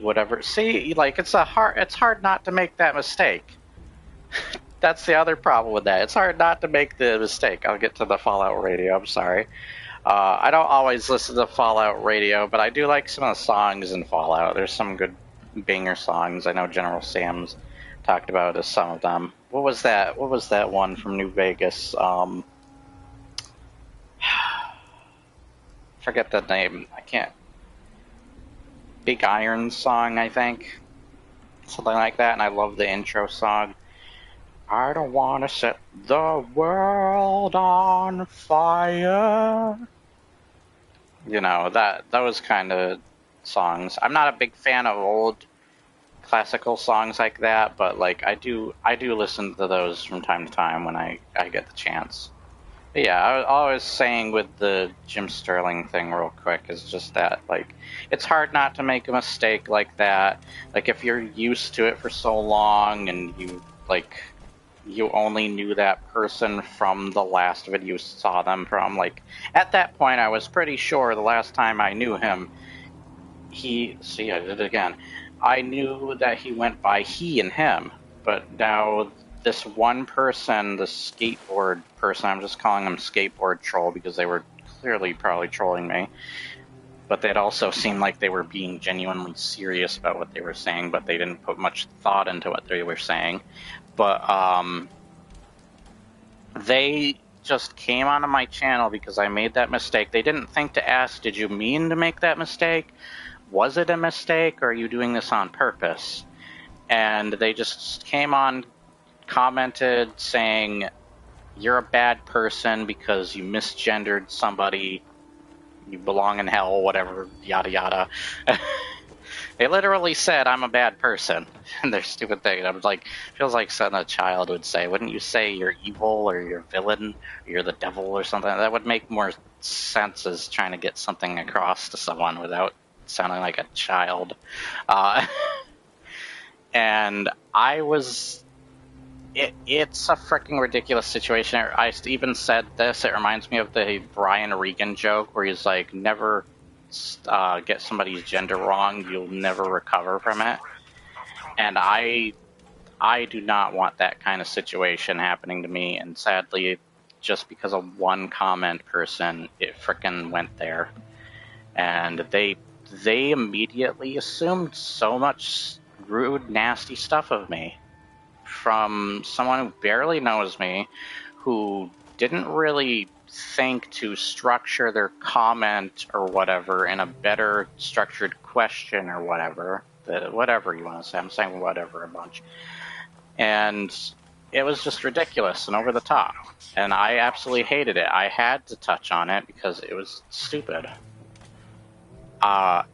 whatever. See, like it's hard not to make that mistake. That's the other problem with that. It's hard not to make the mistake. I'll get to the Fallout radio. I'm sorry. I don't always listen to Fallout radio, but I do like some of the songs in Fallout. There's some good banger songs. I know General Sam's talked about some of them. What was that one from New Vegas? Forget the name. I can't. Big Iron song, I think. Something like that, and I love the intro song. I don't want to set the world on fire. You know, those kind of songs. I'm not a big fan of old classical songs like that, but like I do listen to those from time to time when I get the chance. But yeah, I was saying with the Jim Sterling thing real quick is just that, like, it's hard not to make a mistake like that. Like, if you're used to it for so long and you only knew that person from the last video you saw them from, like, at that point I was pretty sure the last time I knew him, see, I did it again. I knew that he went by he and him, but now this one person, the skateboard person, I'm just calling him skateboard troll because they were clearly probably trolling me, but they'd also seemed like they were being genuinely serious about what they were saying, but they didn't put much thought into what they were saying. But they just came onto my channel because I made that mistake. They didn't think to ask, did you mean to make that mistake? Was it a mistake, or are you doing this on purpose? And they just came on, commented saying, you're a bad person because you misgendered somebody, you belong in hell, whatever, yada yada. They literally said I'm a bad person, and their stupid thing. I was like, feels like something a child would say. Wouldn't you say you're evil or you're a villain or you're the devil or something? That would make more sense as trying to get something across to someone without sounding like a child. And I was... It's a freaking ridiculous situation. I even said this. It reminds me of the Brian Regan joke where he's like, never get somebody's gender wrong, you'll never recover from it. And I do not want that kind of situation happening to me. And sadly, just because of one comment person, it frickin' went there. And they immediately assumed so much rude, nasty stuff of me from someone who barely knows me, who didn't really think to structure their comment or whatever in a better structured question or whatever you want to say. I'm saying whatever a bunch. And it was just ridiculous and over the top. And I absolutely hated it. I had to touch on it because it was stupid. I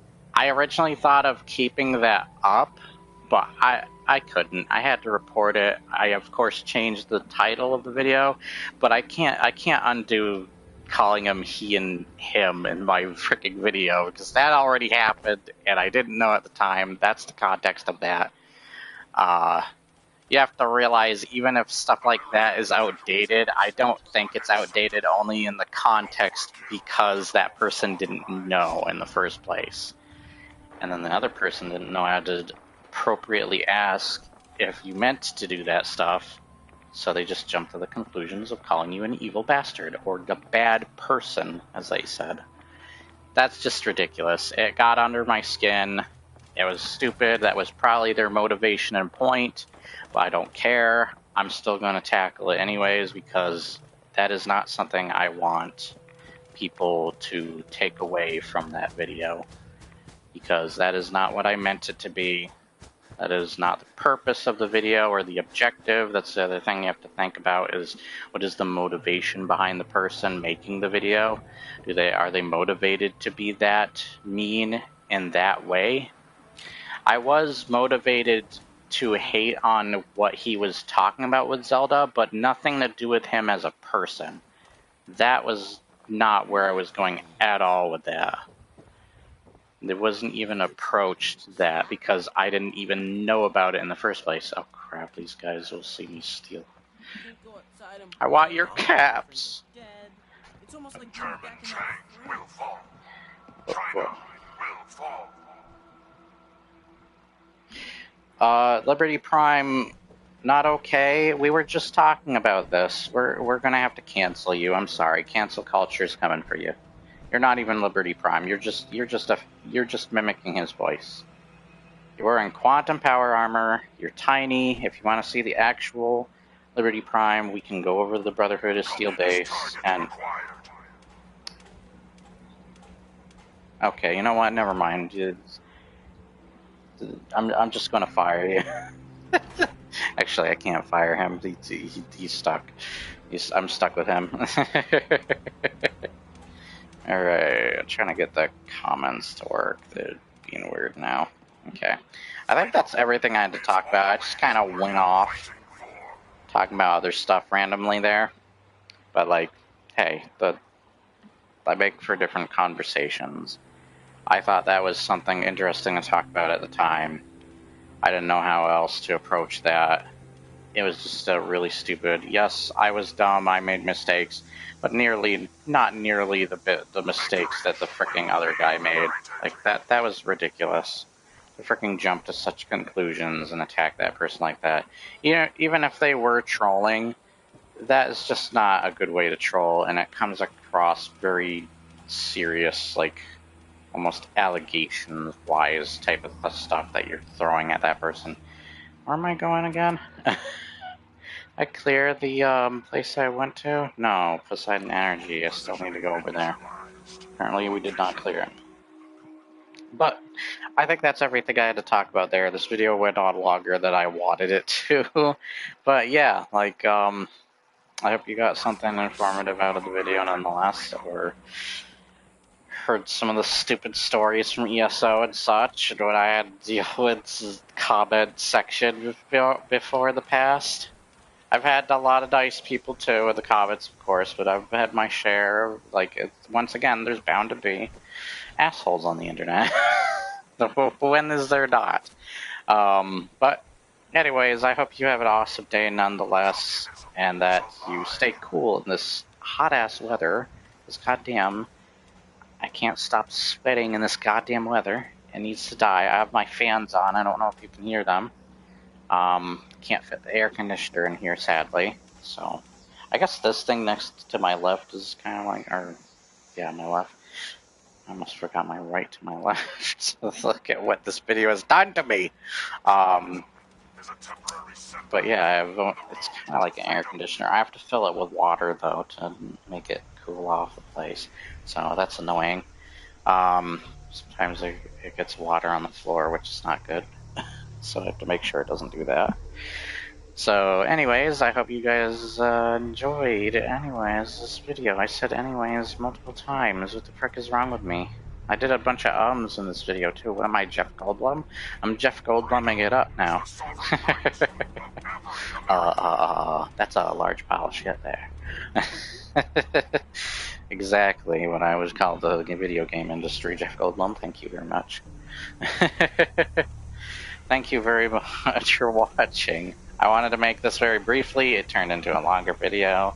originally thought of keeping that up, but I couldn't. I had to report it. I of course changed the title of the video, but I can't undo calling him he and him in my freaking video because that already happened and I didn't know at the time. That's the context of that. You have to realize even if stuff like that is outdated, I don't think it's outdated only in the context because that person didn't know in the first place. And then the other person didn't know how to appropriately ask if you meant to do that stuff, so they just jumped to the conclusions of calling you an evil bastard or a bad person, as they said. That's just ridiculous. It got under my skin. It was stupid. That was probably their motivation and point, but I don't care. I'm still going to tackle it anyways because that is not something I want people to take away from that video, because that is not what I meant it to be. That is not the purpose of the video or the objective. That's the other thing you have to think about, is what is the motivation behind the person making the video? Are they motivated to be that mean in that way? I was motivated to hate on what he was talking about with Zelda, but nothing to do with him as a person. That was not where I was going at all with that. There wasn't even approached that because I didn't even know about it in the first place. Oh crap, these guys will see me steal. I want your caps! A German tank will fall. China will fall. Liberty Prime, not okay. We were just talking about this. We're gonna have to cancel you. I'm sorry. Cancel culture's coming for you. You're not even Liberty Prime. You're just mimicking his voice. You're wearing quantum power armor. You're tiny. If you want to see the actual Liberty Prime, we can go over to the Brotherhood of Steel base and. Okay, you know what? Never mind. I'm just gonna fire you. Actually, I can't fire him. He's stuck. I'm stuck with him. Alright, I'm trying to get the comments to work. They're being weird now. Okay. I think that's everything I had to talk about. I just kind of went off talking about other stuff randomly there. But, like, hey, I make for different conversations. I thought that was something interesting to talk about at the time. I didn't know how else to approach that. It was just really stupid. Yes, I was dumb. I made mistakes. But not nearly the mistakes that the freaking other guy made. Like, that was ridiculous. to freaking jump to such conclusions and attack that person like that. You know, even if they were trolling, that is just not a good way to troll, and it comes across very serious, like almost allegations-wise type of stuff that you're throwing at that person. Where am I going again? I cleared the place I went to? No, Poseidon Energy. I still need to go over there. Apparently we did not clear it. But I think that's everything I had to talk about there. This video went on longer than I wanted it to. But yeah, like, I hope you got something informative out of the video nonetheless, or heard some of the stupid stories from ESO and such, and what I had to deal with comment section before the past. I've had a lot of nice people too in the comments, of course, but I've had my share. Like, once again, there's bound to be assholes on the internet. When is there not? But anyways, I hope you have an awesome day nonetheless, and that you stay cool in this hot-ass weather. This goddamn... I can't stop spitting in this goddamn weather. It needs to die. I have my fans on. I don't know if you can hear them. Can't fit the air conditioner in here, sadly. So, I guess this thing next to my left is kind of like, or, yeah, my left. I almost forgot my right to my left. So look at what this video has done to me. But yeah, it's kind of like an air conditioner. I have to fill it with water, though, to make it cool off the place. So that's annoying. Sometimes it gets water on the floor, which is not good. So I have to make sure it doesn't do that. So anyways, I hope you guys enjoyed this video. I said anyways multiple times. What the frick is wrong with me? I did a bunch of ums in this video too. What am I, Jeff Goldblum? I'm Jeff Goldblumming it up now. That's a large pile of shit there. Exactly what I was called the video game industry, Jeff Goldblum. Thank you very much. Thank you very much for watching. I wanted to make this very briefly. It turned into a longer video.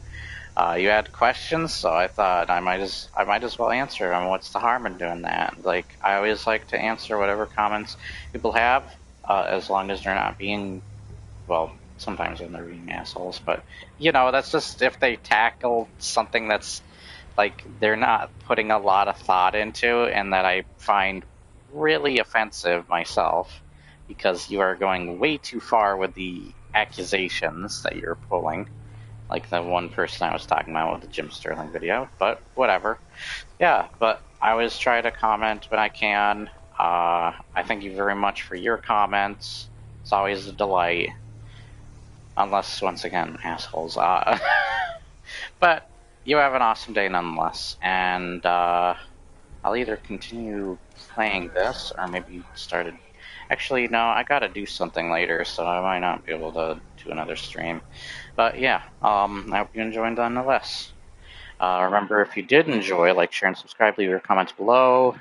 You had questions, so I thought I might as well answer them. What's the harm in doing that? Like, I always like to answer whatever comments people have, as long as they're not being, well, sometimes when they're being assholes, but, you know, that's just if they tackle something that's, like, they're not putting a lot of thought into, and that I find really offensive myself, because you are going way too far with the accusations that you're pulling. Like the one person I was talking about with the Jim Sterling video, but whatever. Yeah, but I always try to comment when I can. I thank you very much for your comments. It's always a delight. Unless, once again, assholes. But you have an awesome day nonetheless. And I'll either continue playing this or maybe start Actually, no, I gotta do something later, so I might not be able to do another stream. But yeah, I hope you enjoyed nonetheless. Remember, if you did enjoy, like, share, and subscribe, leave your comments below.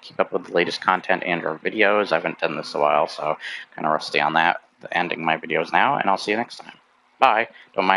Keep up with the latest content and our videos. I haven't done this a while, so kind of rusty on that. Ending my videos now, and I'll see you next time. Bye. Don't mind